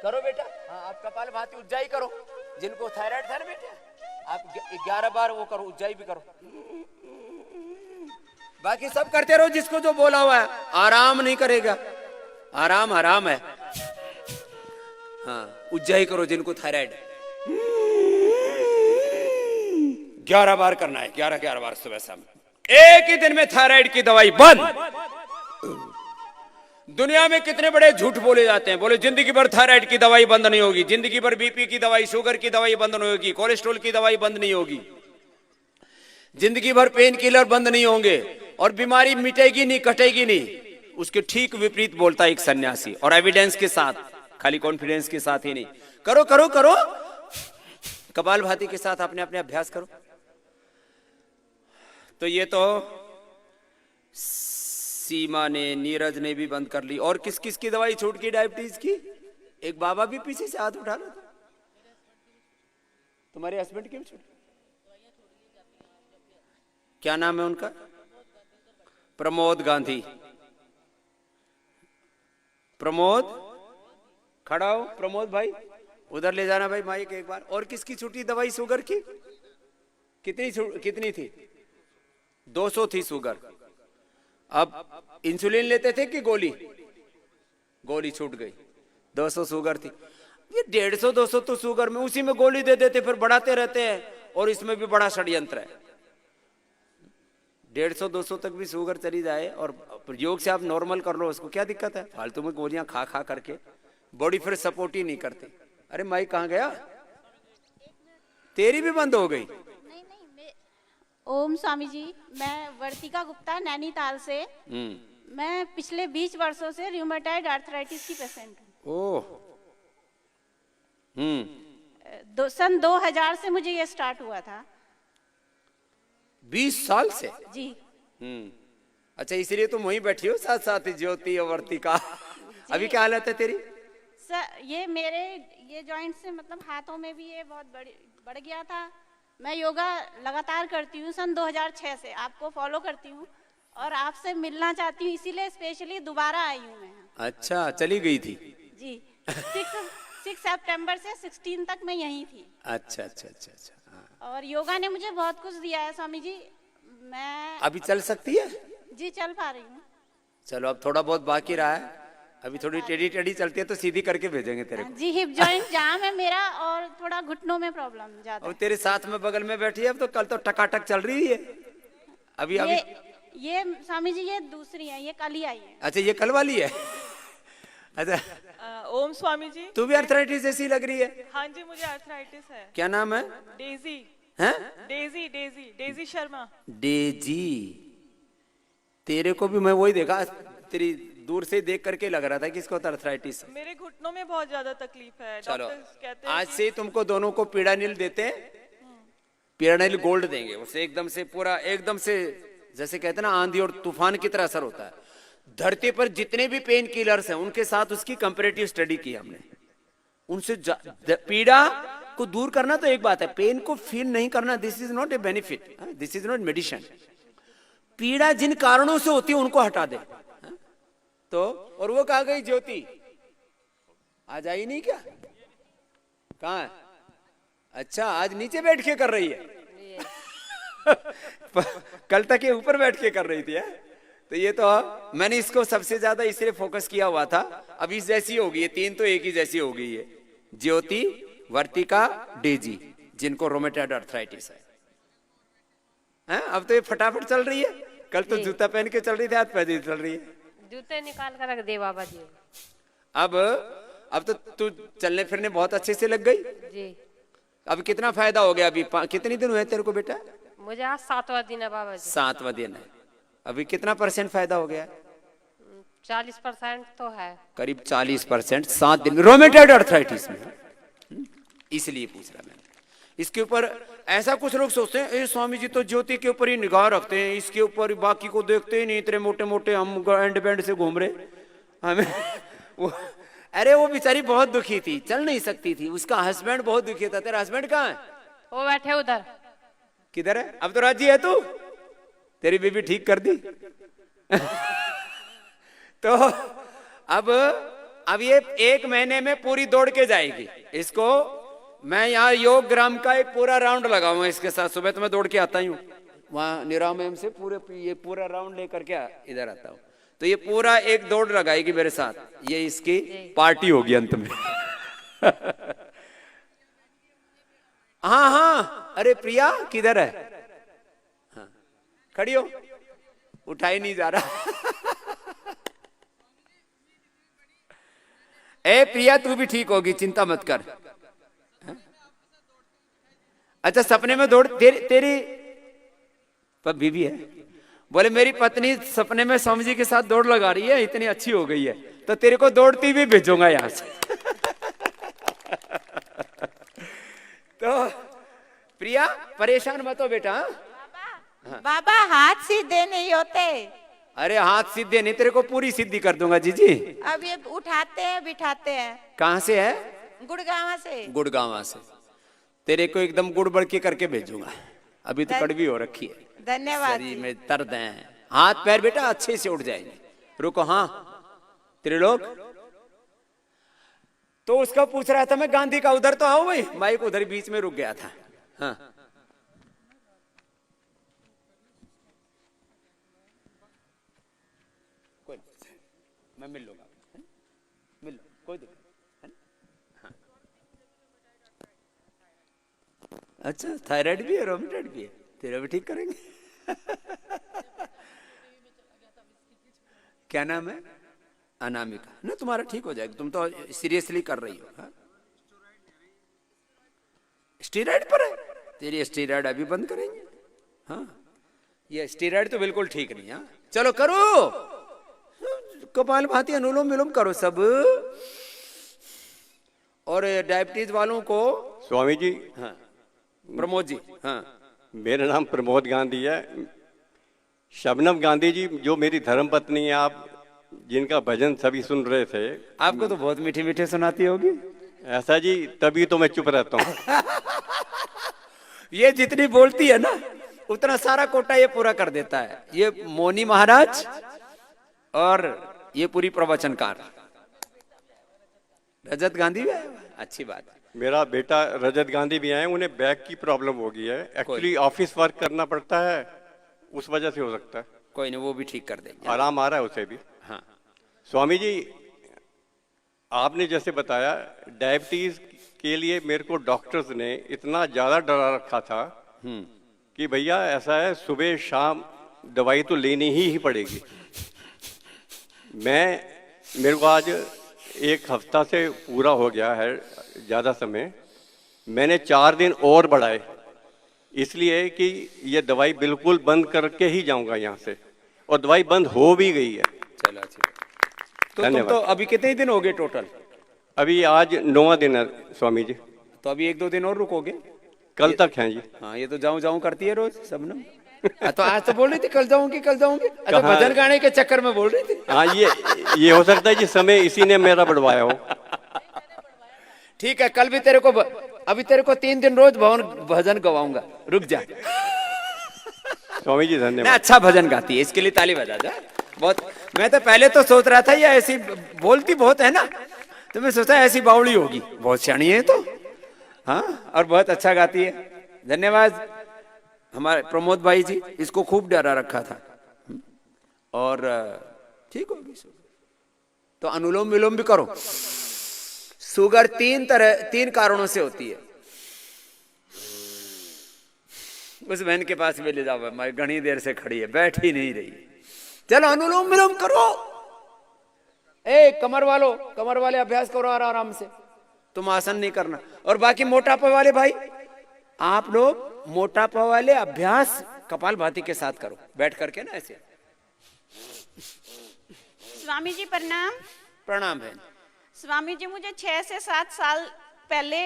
S1: करो बेटा, हाँ आप कपालभाति उज्जाई करो, जिनको थायराइड था ना बेटा, आप 11 बार वो करो, उज्जाई भी करो। बाकी सब करते रहो जिसको जो बोला हुआ है, आराम नहीं करेगा, आराम आराम है। हाँ उज्जाई करो जिनको थायराइड है, 11 बार करना है, 11 बार सुबह शाम। एक ही दिन में थायराइड की दवाई बंद। दुनिया में कितने बड़े झूठ बोले जाते हैं, बोले जिंदगी भर थायराइड की दवाई बंद नहीं होगी, जिंदगी भर बीपी की दवाई, शुगर की दवाई बंद नहीं होगी, कोलेस्ट्रॉल की दवाई बंद नहीं होगी, जिंदगी भर पेन किलर बंद नहीं होंगे, और बीमारी मिटेगी नहीं, कटेगी नहीं। उसके ठीक विपरीत बोलता है एक सन्यासी, और एविडेंस के साथ, खाली कॉन्फिडेंस के साथ ही नहीं। करो करो करो, कपालभाति के साथ अपने अपने अभ्यास करो। तो ये तो सीमा ने, नीरज ने भी बंद कर ली। और किस किस की दवाई छूट गई डायबिटीज की? एक बाबा भी पीछे से हाथ उठा लो। तुम्हारे हस्बैंड की भी छूट? क्या नाम है उनका? प्रमोद गांधी। प्रमोद, खड़ा हो प्रमोद भाई, उधर ले जाना भाई माइक एक बार। और किसकी छूटी दवाई शुगर की? कितनी थी? 200 थी शुगर। अब इंसुलिन लेते थे कि गोली? गोली छूट गई, 200 शुगर थी। ये 150-200 तो शुगर में, उसी में गोली दे देते, फिर बढ़ाते रहते हैं। और इसमें भी बड़ा षड्यंत्र है। 150-200 तक भी शुगर चली जाए और योग से आप नॉर्मल कर लो, उसको क्या दिक्कत है? फालतू में गोलियां खा खा करके बॉडी फिर सपोर्ट ही नहीं करती। अरे माइक कहाँ गया? तेरी भी बंद हो गई।
S6: ओम स्वामी जी, मैं वर्तिका गुप्ता नैनीताल से। मैं पिछले 20 वर्षों से रूमेटॉइड आर्थराइटिस की पेशेंट हूँ।
S1: ओह।
S6: सन 2000 से मुझे ये स्टार्ट हुआ था।
S1: 20 साल से?
S6: जी।
S1: अच्छा, इसलिए तुम वहीं बैठी हो साथ साथ ही ज्योति और वर्तिका। अभी क्या हालत है तेरी?
S6: सर ये मेरे ये जॉइंट से मतलब हाथों में भी ये बहुत बढ़ गया था। मैं योगा लगातार करती हूँ सन 2006 से, आपको फॉलो करती हूँ और आपसे मिलना चाहती हूँ, इसीलिए स्पेशली दोबारा आई हूँ मैं।
S1: अच्छा, चली गई थी?
S6: जी। 6 सितंबर से 16 तक मैं यहीं थी।
S1: अच्छा अच्छा अच्छा अच्छा।
S6: और योगा ने मुझे बहुत कुछ दिया है स्वामी जी। मैं
S1: अभी चल सकती है?
S6: जी चल पा रही हूँ।
S1: चलो, अब थोड़ा बहुत बाकी रहा है, अभी थोड़ी टेढ़ी टेढ़ी चलती है तो सीधी करके भेजेंगे तेरे को।
S6: जी, हिप जॉइंट जाम है मेरा और थोड़ा घुटनों में प्रॉब्लम ज्यादा।
S1: और तेरे साथ में बगल में बैठी है, अब तो कल तो टकाटक चल रही है। अभी
S6: ये स्वामी जी ये दूसरी है, ये कल ही आई है।
S1: अच्छा, ये कल वाली है। अच्छा,
S7: ओम स्वामी जी।
S1: तू भी अर्थराइटिस जैसी लग रही है।
S7: हाँ जी, मुझे अर्थराइटिस है।
S1: क्या नाम है?
S7: डेजी।
S1: हैं?
S7: डेजी शर्मा।
S1: डेजी। तेरे को भी मैं वही देखा, तेरी दूर से देख करके लग रहा था कि इसको अर्थराइटिस है।
S7: मेरे घुटनों में बहुत ज्यादा तकलीफ है।
S1: चलो,
S7: डॉक्टर्स कहते हैं
S1: आज से तुमको दोनों को पीड़ानिल देते हैं, पीड़ानिल गोल्ड देंगे। उससे एकदम से पूरा, एकदम से जैसे कहते हैं ना आंधी और तूफान की तरह असर होता है। धरती पर जितने भी पेन किलर्स हैं उनके साथ उसकी कंपैरेटिव स्टडी की हमने। उनसे पीड़ा को दूर करना तो एक बात है, पेन को फील नहीं करना, this is not a benefit, this is not medicine. पीड़ा जिन कारणों से होती है उनको हटा दे। तो और वो कहाँ गई ज्योति? आज आई नहीं क्या? कहाँ है? अच्छा, आज नीचे बैठ के कर रही है। कल तक ये ऊपर बैठ के कर रही थी है? तो ये तो मैंने इसको सबसे ज्यादा इसलिए फोकस किया हुआ था। अब इस जैसी होगी, ये तीन तो एक ही जैसी हो गई है, ज्योति, वर्तिका, डेजी, जिनको रोमेटॉइड आर्थराइटिस है। अब तो ये फटाफट चल रही है। कल तो जूता पहन के चल रही थी, आज पैदल चल रही है।
S8: जूते निकाल कर रख दे बाबा जी।
S1: अब तो तू चलने फिरने बहुत अच्छे से लग गई
S8: जी।
S1: अब कितना फायदा हो गया? अभी कितने दिन हुए तेरे को बेटा?
S8: मुझे आज 7वां दिन है बाबा जी।
S1: 7वां दिन है। अभी कितना % फायदा हो गया?
S8: 40% तो है।
S1: करीब 40% 7 दिन में। रोमेटॉइड अर्थराइटिस में, इसलिए पूछ रहा मैं। इसके ऊपर ऐसा कुछ लोग सोचते हैं, ए स्वामी जी तो ज्योति के ऊपर ही निगाह रखते हैं, इसके ऊपर बाकी को देखते ही नहीं, इतने मोटे मोटे हम एंड बैंड से घूम रहे हमें वो, अरे वो बेचारी बहुत दुखी थी, चल नहीं सकती थी, उसका हस्बैंड बहुत दुखी था। तेरा हस्बैंड कहाँ है?
S8: वो बैठे उधर।
S1: किधर है? अब तो राजी है तू? तेरी बीबी ठीक कर दी तो अब ये 1 महीने में पूरी दौड़ के जाएगी। इसको मैं यहाँ योग ग्राम का एक पूरा राउंड लगाऊंगा इसके साथ। सुबह तो मैं दौड़ के आता ही हूँ वहां निराम एम से, ये पूरा राउंड लेकर के इधर आता हूँ। तो ये पूरा एक दौड़ लगाएगी मेरे साथ, ये इसकी पार्टी होगी अंत में हाँ हाँ, अरे प्रिया किधर है? हाँ खड़ी हो, उठाई नहीं जा रहा ए प्रिया तू भी ठीक होगी, चिंता मत कर। अच्छा सपने में दौड़ तेरी बीवी है? बोले मेरी पत्नी सपने में स्वामी जी के साथ दौड़ लगा रही है, इतनी अच्छी हो गई है, तो तेरे को दौड़ती भी भेजूंगा यहां से तो प्रिया परेशान मत हो बेटा।
S9: बाबा हाथ सीधे नहीं होते।
S1: अरे हाथ सीधे नहीं, तेरे को पूरी सिद्धि कर दूंगा जीजी।
S9: अब ये उठाते हैं बिठाते हैं।
S1: कहाँ से है?
S9: गुड़गांव से।
S1: गुड़गांव से। तेरे को एकदम गुड़ बढ़ के करके भेजूंगा, अभी तो कड़वी हो रखी है।
S9: धन्यवाद।
S1: शरीर में दर्द है, हाथ पैर बेटा अच्छे से उठ जाएंगे। रुको, हाँ तेरे लोग तो उसका पूछ रहा था मैं गांधी का, उधर तो आओ भाई, माइक उधर बीच में रुक गया था। हाँ कोई मैं मिल लूंगा, मिल लो, कोई दिक्कत। अच्छा थायराइड भी है, रोमेटॉइड भी है, तेरा भी ठीक करेंगे क्या नाम है? अनामिका ना, तुम्हारा ठीक हो जाएगा, तुम तो सीरियसली कर रही हो। हाँ? स्टीरॉइड पर है? तेरी स्टीरॉइड अभी बंद करेंगे। हाँ ये स्टीरॉइड तो बिल्कुल ठीक नहीं। हाँ चलो करो, कपाल भाती अनुलोम विलोम करो सब। और डायबिटीज वालों को
S10: स्वामी जी।
S1: हाँ प्रमोद जी। हाँ
S10: मेरा नाम प्रमोद गांधी है। शबनम गांधी जी जो मेरी धर्मपत्नी है, आप जिनका भजन सभी सुन रहे थे,
S1: आपको तो बहुत मीठे मीठे सुनाती होगी।
S10: ऐसा जी, तभी तो मैं चुप रहता हूँ
S1: ये जितनी बोलती है ना उतना सारा कोटा ये पूरा कर देता है। ये मोनी महाराज और ये पूरी प्रवचनकार रजत गांधी भी है, अच्छी बात है।
S10: मेरा बेटा रजत गांधी भी आए, उन्हें बैक की प्रॉब्लम हो गई है। एक्चुअली ऑफिस वर्क करना पड़ता है, उस वजह से हो सकता है।
S1: कोई नहीं, वो भी ठीक कर देंगे,
S10: आराम आ रहा है उसे भी।
S1: हाँ
S10: स्वामी जी आपने जैसे बताया, डायबिटीज के लिए मेरे को डॉक्टर्स ने इतना ज्यादा डरा रखा था कि भैया ऐसा है सुबह शाम दवाई तो लेनी ही पड़ेगी। मेरे को आज 1 हफ्ता से पूरा हो गया है, ज्यादा समय। मैंने 4 दिन और बढ़ाए, इसलिए कि ये दवाई बिल्कुल बंद करके ही जाऊंगा यहाँ से, और दवाई बंद हो भी गई है।
S1: चलो अच्छी बात। तो तुम तो अभी कितने दिन हो गए टोटल?
S10: अभी आज 9वां दिन है स्वामी जी।
S1: तो अभी 1-2 दिन और रुकोगे?
S10: कल तक हैं जी।
S1: हाँ ये तो जाऊं करती है रोज सबने। तो आज तो बोल रही थी कल जाऊंगी कल जाऊंगी। अच्छा भजन गाने के चक्कर में बोल रही थी।
S10: हाँ ये हो सकता है जी, समय इसी ने मेरा बढ़वाया हो।
S1: ठीक है, कल भी तेरे को अभी तेरे को 3 दिन रोज भजन गवाऊंगा, रुक जा।
S10: स्वामी जी धन्यवाद।
S1: अच्छा भजन गाती है, इसके लिए ताली बजा जा। बहुत, मैं तो पहले तो सोच रहा था ये ऐसी बोलती बहुत है ना, तो मैं सोचा ऐसी बावड़ी होगी, बहुत सियानी है तो। हाँ और बहुत अच्छा गाती है। धन्यवाद हमारे प्रमोद भाई जी, इसको खूब डरा रखा था और ठीक होगी। तो अनुलोम विलोम भी करो। शुगर 3 कारणों से होती है। उस बहन के पास भी ले जाओ, मैं घनी देर से खड़ी है, बैठ ही नहीं रही। चलो अनुलोम विलोम करो। कमर वाले अभ्यास करो आराम से, तुम आसन नहीं करना। और बाकी मोटापे वाले भाई आप लोग मोटापा वाले अभ्यास कपालभाति के साथ करो, बैठ करके ना ऐसे।
S6: स्वामी जी प्रणाम।
S1: प्रणाम बहन।
S6: स्वामी जी मुझे 6 से 7 साल पहले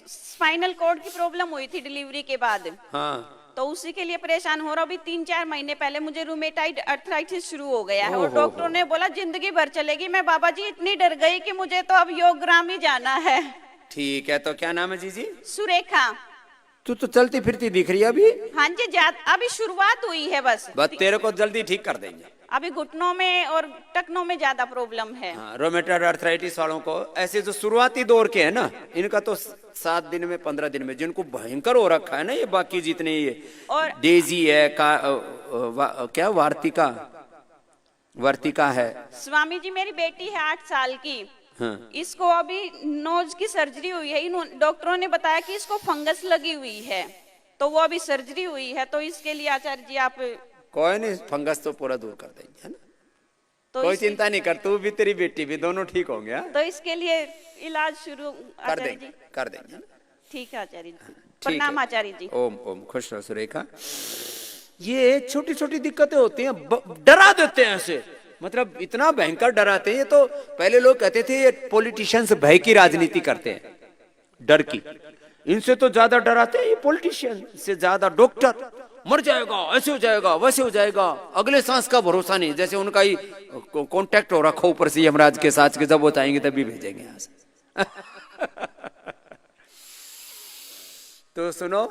S6: स्पाइनल कॉर्ड की प्रॉब्लम हुई थी डिलीवरी के बाद।
S1: हाँ
S6: तो उसी के लिए परेशान हो रहा हूँ। अभी 3-4 महीने पहले मुझे रूमेटाइड अर्थराइटिस शुरू हो गया है और डॉक्टरों ने बोला जिंदगी भर चलेगी। मैं बाबा जी इतनी डर गई कि मुझे तो अब योगग्राम ही जाना है।
S1: ठीक है, तो क्या नाम है जीजी?
S6: सुरेखा।
S1: तू तो चलती फिरती दिख रही है अभी।
S6: हाँ जी, अभी शुरुआत हुई है बस
S1: तेरे को जल्दी ठीक कर देंगे।
S6: अभी घुटनों में और टखनों में ज्यादा प्रॉब्लम है।
S1: हाँ, रोमेटॉइड अर्थराइटिस वालों को ऐसे जो शुरुआती दौर के है ना, इनका तो 7 दिन में 15 दिन में, जिनको भयंकर हो रखा है ना ये बाकी जितने ये
S6: और
S1: डेजी है क्या वर्तिका है।
S6: स्वामी जी मेरी बेटी है 8 साल की।
S1: हाँ।
S6: इसको अभी नोज की सर्जरी हुई है। डॉक्टरों ने बताया कि इसको फंगस लगी हुई है, तो वो अभी सर्जरी हुई है। तो इसके लिए आचार्य जी आप
S1: कोई नहीं, फंगस तो पूरा दूर कर देंगे, है ना?
S6: तो
S1: कोई चिंता नहीं कर, तू भी तेरी बेटी भी दोनों ठीक होंगे। हाँ?
S6: तो इसके लिए इलाज शुरू
S1: कर
S6: आचार्य
S1: देंगे,
S6: जी।
S1: कर देंगे ना?
S6: ठीक है आचार्य जी।
S1: ठीक
S6: प्रणाम
S1: है।
S6: आचार्य जी।
S1: ओम ओम। खुश रहो सुरेखा। ये छोटी छोटी दिक्कतें होती हैं, डरा देते हैं ऐसे, मतलब इतना भयंकर डराते हैं। ये तो पहले लोग कहते थे ये पॉलिटिशियंस भय की राजनीति करते हैं, डर की। इनसे तो ज्यादा डराते हैं ये पॉलिटिशियन से ज्यादा डॉक्टर। मर जाएगा, ऐसे हो जाएगा, वैसे हो जाएगा, अगले सांस का भरोसा नहीं। जैसे उनका ही कांटेक्ट हो रखा ऊपर से यमराज के साथ, के जब वो चाहेंगे तभी भेजेंगे यहाँ से। तो सुनो,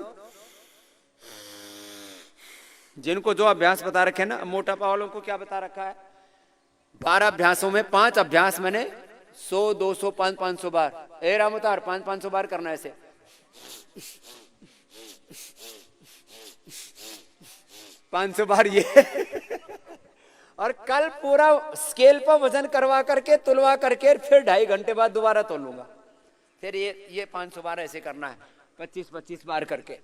S1: जिनको जो अभ्यास बता रखे ना, मोटापा वालों को क्या बता रखा है? 12 अभ्यासों में 5 अभ्यास मैंने 100, 200, 500 बार। ए रामोतार 500 बार करना ऐसे। पांच 500 बार ये। और कल पूरा स्केल पर वजन करवा करके तुलवा करके फिर 2.5 घंटे बाद दोबारा तोलूंगा। फिर ये 500 बार ऐसे करना है, 25-25 बार करके।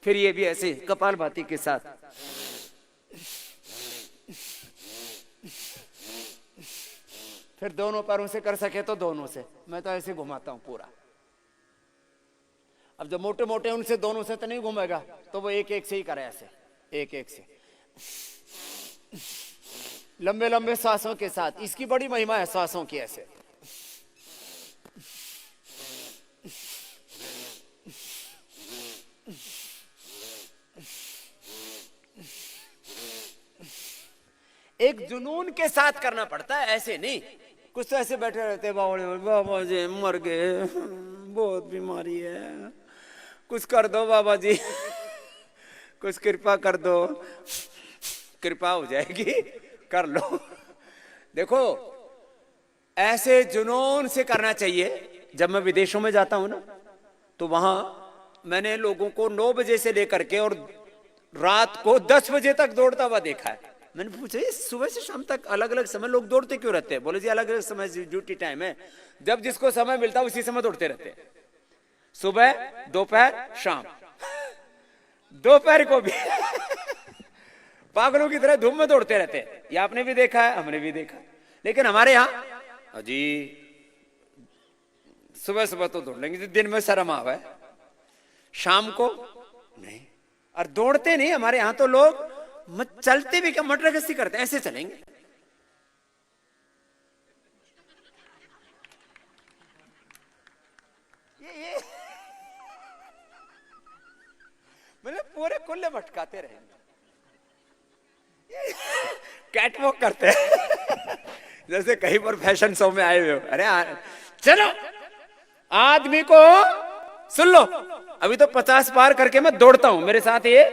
S1: फिर ये भी ऐसे कपालभाति के साथ। फिर दोनों पैरों से कर सके तो दोनों से, मैं तो ऐसे घुमाता हूं पूरा। अब जो मोटे मोटे उनसे दोनों से तो नहीं घूमेगा, तो वो एक एक से ही करे ऐसे, एक एक से, लंबे लंबे सांसों के साथ। इसकी बड़ी महिमा है सांसों की ऐसे। एक जुनून के साथ करना पड़ता है, ऐसे नहीं। कुछ तो ऐसे बैठे रहते, बाबा जी मर गए, बहुत बीमारी है, कुछ कर दो बाबा जी, कुछ कृपा कर दो। कृपा हो जाएगी, कर लो। देखो ऐसे जुनून से करना चाहिए। जब मैं विदेशों में जाता हूं ना, तो वहां मैंने लोगों को 9 बजे से लेकर के और रात को 10 बजे तक दौड़ता हुआ देखा है। मैंने पूछा ये सुबह से शाम तक अलग अलग समय लोग दौड़ते क्यों रहते हैं? बोले जी अलग अलग समय ड्यूटी टाइम है, जब जिसको समय मिलता है उसी समय दौड़ते रहते हैं। सुबह, दोपहर, शाम। दोपहर को भी पागलों की तरह धूम में दौड़ते रहते हैं। ये आपने भी देखा है, हमने भी देखा। लेकिन हमारे यहाँ अजी सुबह सुबह तो दौड़ लेंगे, दिन में शर्म आवे, शाम को नहीं। और दौड़ते नहीं, हमारे यहाँ तो लोग चलते भी क्या मटर गश्ती करते हैं, ऐसे चलेंगे। ये मतलब पूरे कुल्ले भटकाते रहेंगे, कैटवॉक करते हैं जैसे कहीं पर फैशन शो में आए हुए हो। अरे चलो आदमी को सुन लो, अभी तो 50 पार करके मैं दौड़ता हूं, मेरे साथ ये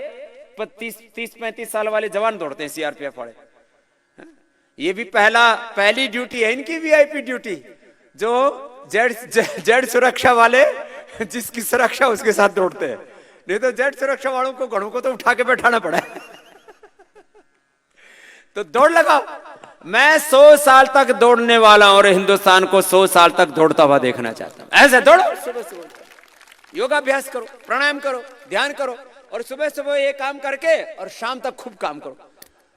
S1: 30-35 साल वाले जवान दौड़ते हैं, सीआरपीएफ वाले। ये भी पहली ड्यूटी है इनकी, वीआईपी ड्यूटी। जो जेड सुरक्षा वाले, जिसकी सुरक्षा उसके साथ दौड़ते हैं। नहीं तो जेड सुरक्षा वालों को, घड़ों को तो उठा के बैठाना पड़ा है। तो दौड़ लगाओ। मैं 100 साल तक दौड़ने वाला हूं और हिंदुस्तान को 100 साल तक दौड़ता हुआ देखना चाहता हूं। ऐसे दौड़ो, सुबह सुबह योगाभ्यास करो, प्राणायाम करो, ध्यान करो, और सुबह सुबह ये काम करके और शाम तक खूब काम करो।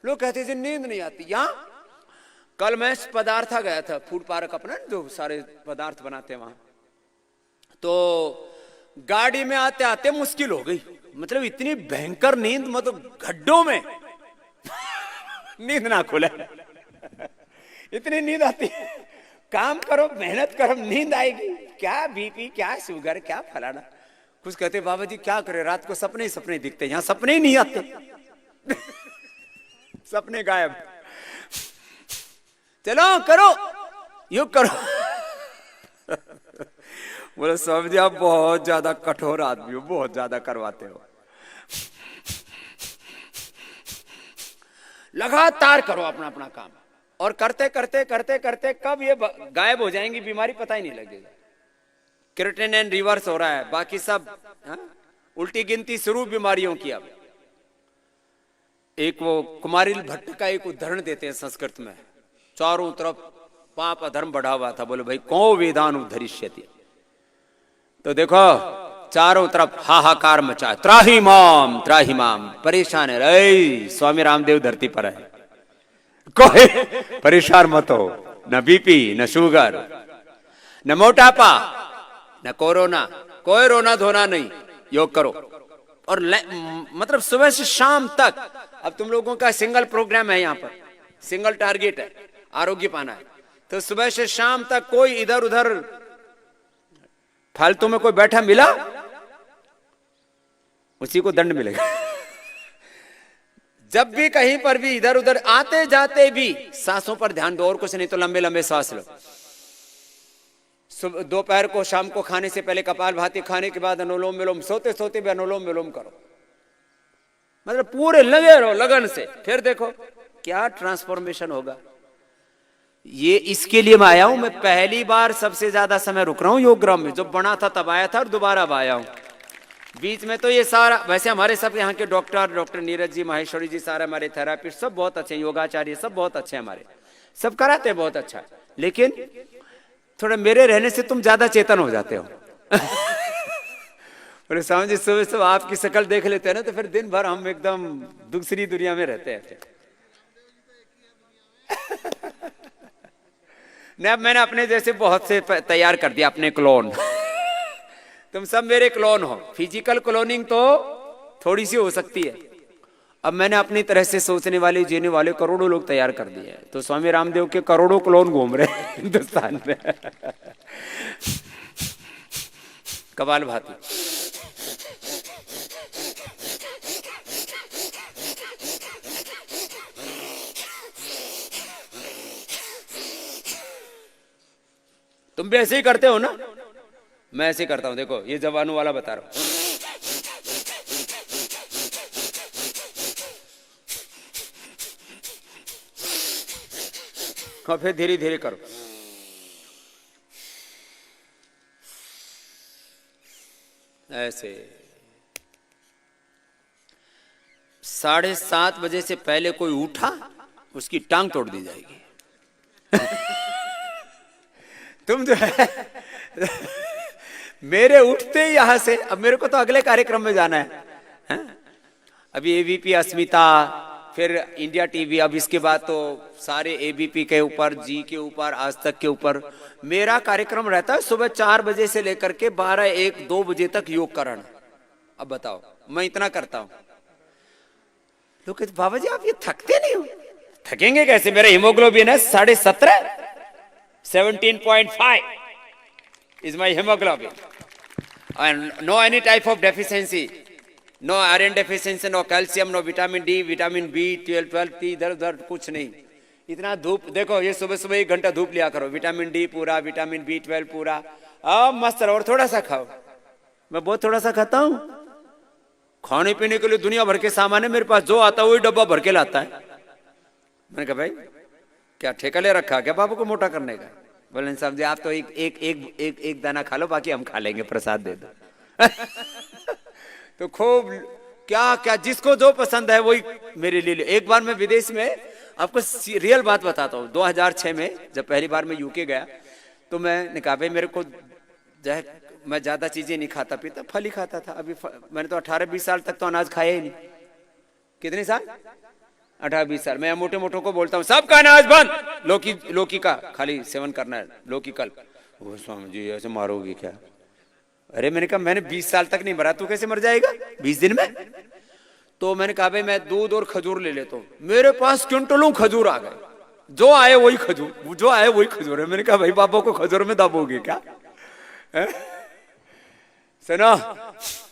S1: लोग कहते हैं नींद नहीं आती। यहाँ कल मैं पदार्था गया था, फूड पार्क अपना जो सारे पदार्थ बनाते हैं वहां, तो गाड़ी में आते आते मुश्किल हो गई, मतलब इतनी भयंकर नींद, मतलब गड्ढों में नींद ना खुले, इतनी नींद आती है। काम करो, मेहनत करो, नींद आएगी क्या? बीपी क्या, शुगर क्या, फलाना। कुछ कहते बाबा जी क्या करे, रात को सपने ही सपने दिखते, यहाँ सपने ही नहीं आते सपने गायब। चलो करो, योग करो बोले स्वामी जी आप बहुत ज्यादा कठोर आदमी हो, बहुत ज्यादा करवाते हो। लगातार करो अपना अपना काम, और करते करते करते करते कब ये गायब हो जाएंगी बीमारी पता ही नहीं लगेगा। क्रिएटिनिन रिवर्स हो रहा है, बाकी सब उल्टी गिनती शुरू बीमारियों की। अब एक वो कुमारिल भट्ट का एक उदाहरण देते हैं संस्कृत में, चारों तरफ पाप अधर्म बढ़ा हुआ था, बोले भाई कौ वेदान उद्धरिष्यति, तो देखो चारों तरफ हाहाकार मचा, त्राही माम, परेशान है। रे स्वामी रामदेव धरती पर है, कोई परेशान मत हो, न बीपी न शुगर न मोटापा न कोरोना, कोई रोना धोना नहीं, योग करो। और मतलब सुबह से शाम तक, अब तुम लोगों का सिंगल प्रोग्राम है, यहाँ पर सिंगल टारगेट है, आरोग्य पाना है, तो सुबह से शाम तक कोई इधर उधर फालतू में कोई बैठा मिला, उसी को दंड मिलेगा जब भी कहीं पर भी इधर उधर आते जाते भी सांसों पर ध्यान दो, और कुछ नहीं तो लंबे लंबे सांस लो। दोपहर को शाम को खाने से पहले कपालभाति, खाने के बाद अनुलोम विलोम, सोते सोते भी अनुलोम विलोम करो, मतलब पूरे लगे रहो लगन से, फिर देखो क्या ट्रांसफॉर्मेशन होगा। ये इसके लिए मैं आया हूं, मैं पहली बार सबसे ज्यादा समय रुक रहा हूं योगग्राम में, जब बना था तब आया था और दोबारा अब आया हूं। बीच में तो ये सारा, वैसे हमारे सब यहाँ के डॉक्टर नीरज जी, माहेश्वरी जी, सारे हमारे थेरापिस्ट सब बहुत अच्छे, योगाचार्य सब बहुत अच्छे, हमारे सब कराते हैं बहुत अच्छा, लेकिन थोड़ा मेरे रहने से तुम ज्यादा चेतन हो जाते हो और स्वामी जी सुबह सुबह आपकी शक्ल देख लेते हैं ना, तो फिर दिन भर हम एकदम दूसरी दुनिया में रहते हैं। नहीं, अब मैंने अपने जैसे बहुत से तैयार कर दिया, अपने क्लोन तुम सब मेरे क्लोन हो। फिजिकल क्लोनिंग तो थोड़ी सी हो सकती है, अब मैंने अपनी तरह से सोचने वाले, जीने वाले करोड़ों लोग तैयार कर दिए हैं। तो स्वामी रामदेव के करोड़ों क्लोन घूम रहे हैं हिंदुस्तान में कपालभाति। तुम भी ऐसे ही करते हो ना? मैं ऐसे ही करता हूं, देखो ये जवानों वाला बता रहा हूं। और फिर धीरे धीरे करो। ऐसे 7:30 बजे से पहले कोई उठा, उसकी टांग तोड़ दी जाएगी तुम जो है मेरे उठते ही यहां से, अब मेरे को तो अगले कार्यक्रम में जाना है, अभी एबीपी अस्मिता, फिर इंडिया टीवी, अब इसके बाद तो सारे एबीपी के ऊपर, जी के ऊपर, आज तक के ऊपर मेरा कार्यक्रम रहता है सुबह 4 बजे से लेकर के 12, 1, 2 बजे तक योग कराना। अब बताओ मैं इतना करता हूं, लोग कहते बाबा जी आप ये थकते नहीं हो? थकेंगे कैसे, मेरा हीमोग्लोबिन है 17.5, 17.5 is my hemoglobin and no any type of deficiency, no iron deficiency, no calcium, no vitamin D, vitamin B12, 12 इधर उधर कुछ नहीं। इतना धूप देखो, ये सुबह सुबह 1 घंटा धूप लिया करो, विटामिन डी पूरा, विटामिन B12 पूरा, अब मस्त रहो। और थोड़ा सा खाओ, मैं बहुत थोड़ा सा खाता हूँ, खाने पीने के लिए दुनिया भर के सामान है मेरे पास, जो आता है वही डब्बा भर के लाता है। मैंने कहा भाई क्या ठेका ले रखा क्या बाबू को मोटा करने का? बोले साहब जी आप तो एक दाना खा लो, बाकी हम खा लेंगे, प्रसाद दे दो तो खूब क्या क्या जिसको जो पसंद है वही मेरे लिए। एक बार मैं विदेश में, आपको रियल बात बताता हूँ, 2006 में जब पहली बार मैं यूके गया, तो मैंने कहा भाई मेरे को मैं ज्यादा चीजें नहीं खाता पीता, फल ही खाता था। अभी मैंने तो 18-20 साल तक तो अनाज खाया ही नहीं। कितने साल? 18-20 साल। मैं मोटे मोटों को बोलता हूँ सबका अनाज बंद, लौकी का खाली सेवन करना है, लौकी कल। वो स्वामी जी ऐसे मारोगे क्या? अरे मैंने कहा मैंने 20 साल तक नहीं मरा, तू कैसे मर जाएगा 20 दिन में? तो मैंने कहा भाई मैं दूध और खजूर ले लेता हूँ। मेरे पास क्विंटलों खजूर आ गए, जो आए वही खजूर, जो आए वही खजूर है। मैंने कहा भाई बाबा को खजूर में दबोगे क्या? सुनो,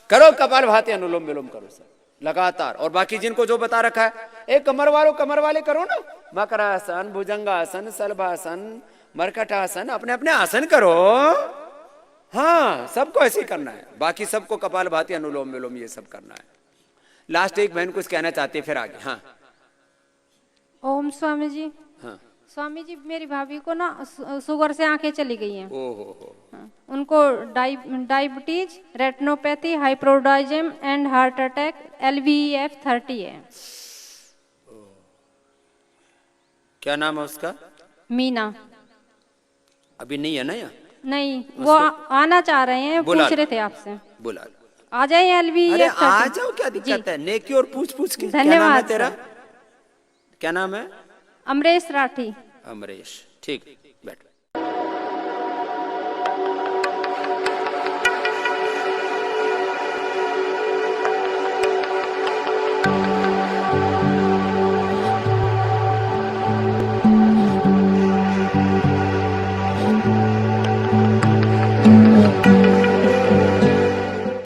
S1: करो कपालभाति, अनुलोम विलोम करो सर लगातार। और बाकी जिनको जो बता रखा है, एक कमर वाले करो ना, मकरासन, भुजंगासन, सलभासन, मरकटासन, अपने अपने आसन करो। हाँ, सबको ऐसे ही करना है। बाकी सबको कपालभाति, अनुलोम विलोम ये सब करना है। लास्ट एक बहन कुछ कहना चाहती है, फिर आगे। हाँ
S8: ओम स्वामी जी।
S1: हाँ
S8: स्वामी जी, मेरी भाभी को ना शुगर से आंखें चली गई हैं।
S1: ओहो।
S8: हाँ, उनको diabetes, retinopathy, hypothyroidism and heart attack, LVEF 30 है।
S1: क्या नाम है उसका?
S8: मीना।
S1: अभी नहीं है ना यहाँ?
S8: नहीं, वो आना चाह रहे हैं, पूछ रहे थे आपसे।
S1: बुला
S8: आ जाए LVEF 30।
S1: अरे आ जाओ, क्या दिक्कत है? नेकी और पूछ के।
S8: धन्यवाद।
S1: क्या नाम है तेरा? क्या नाम है?
S8: अमरेश राठी।
S1: अमरेश, ठीक।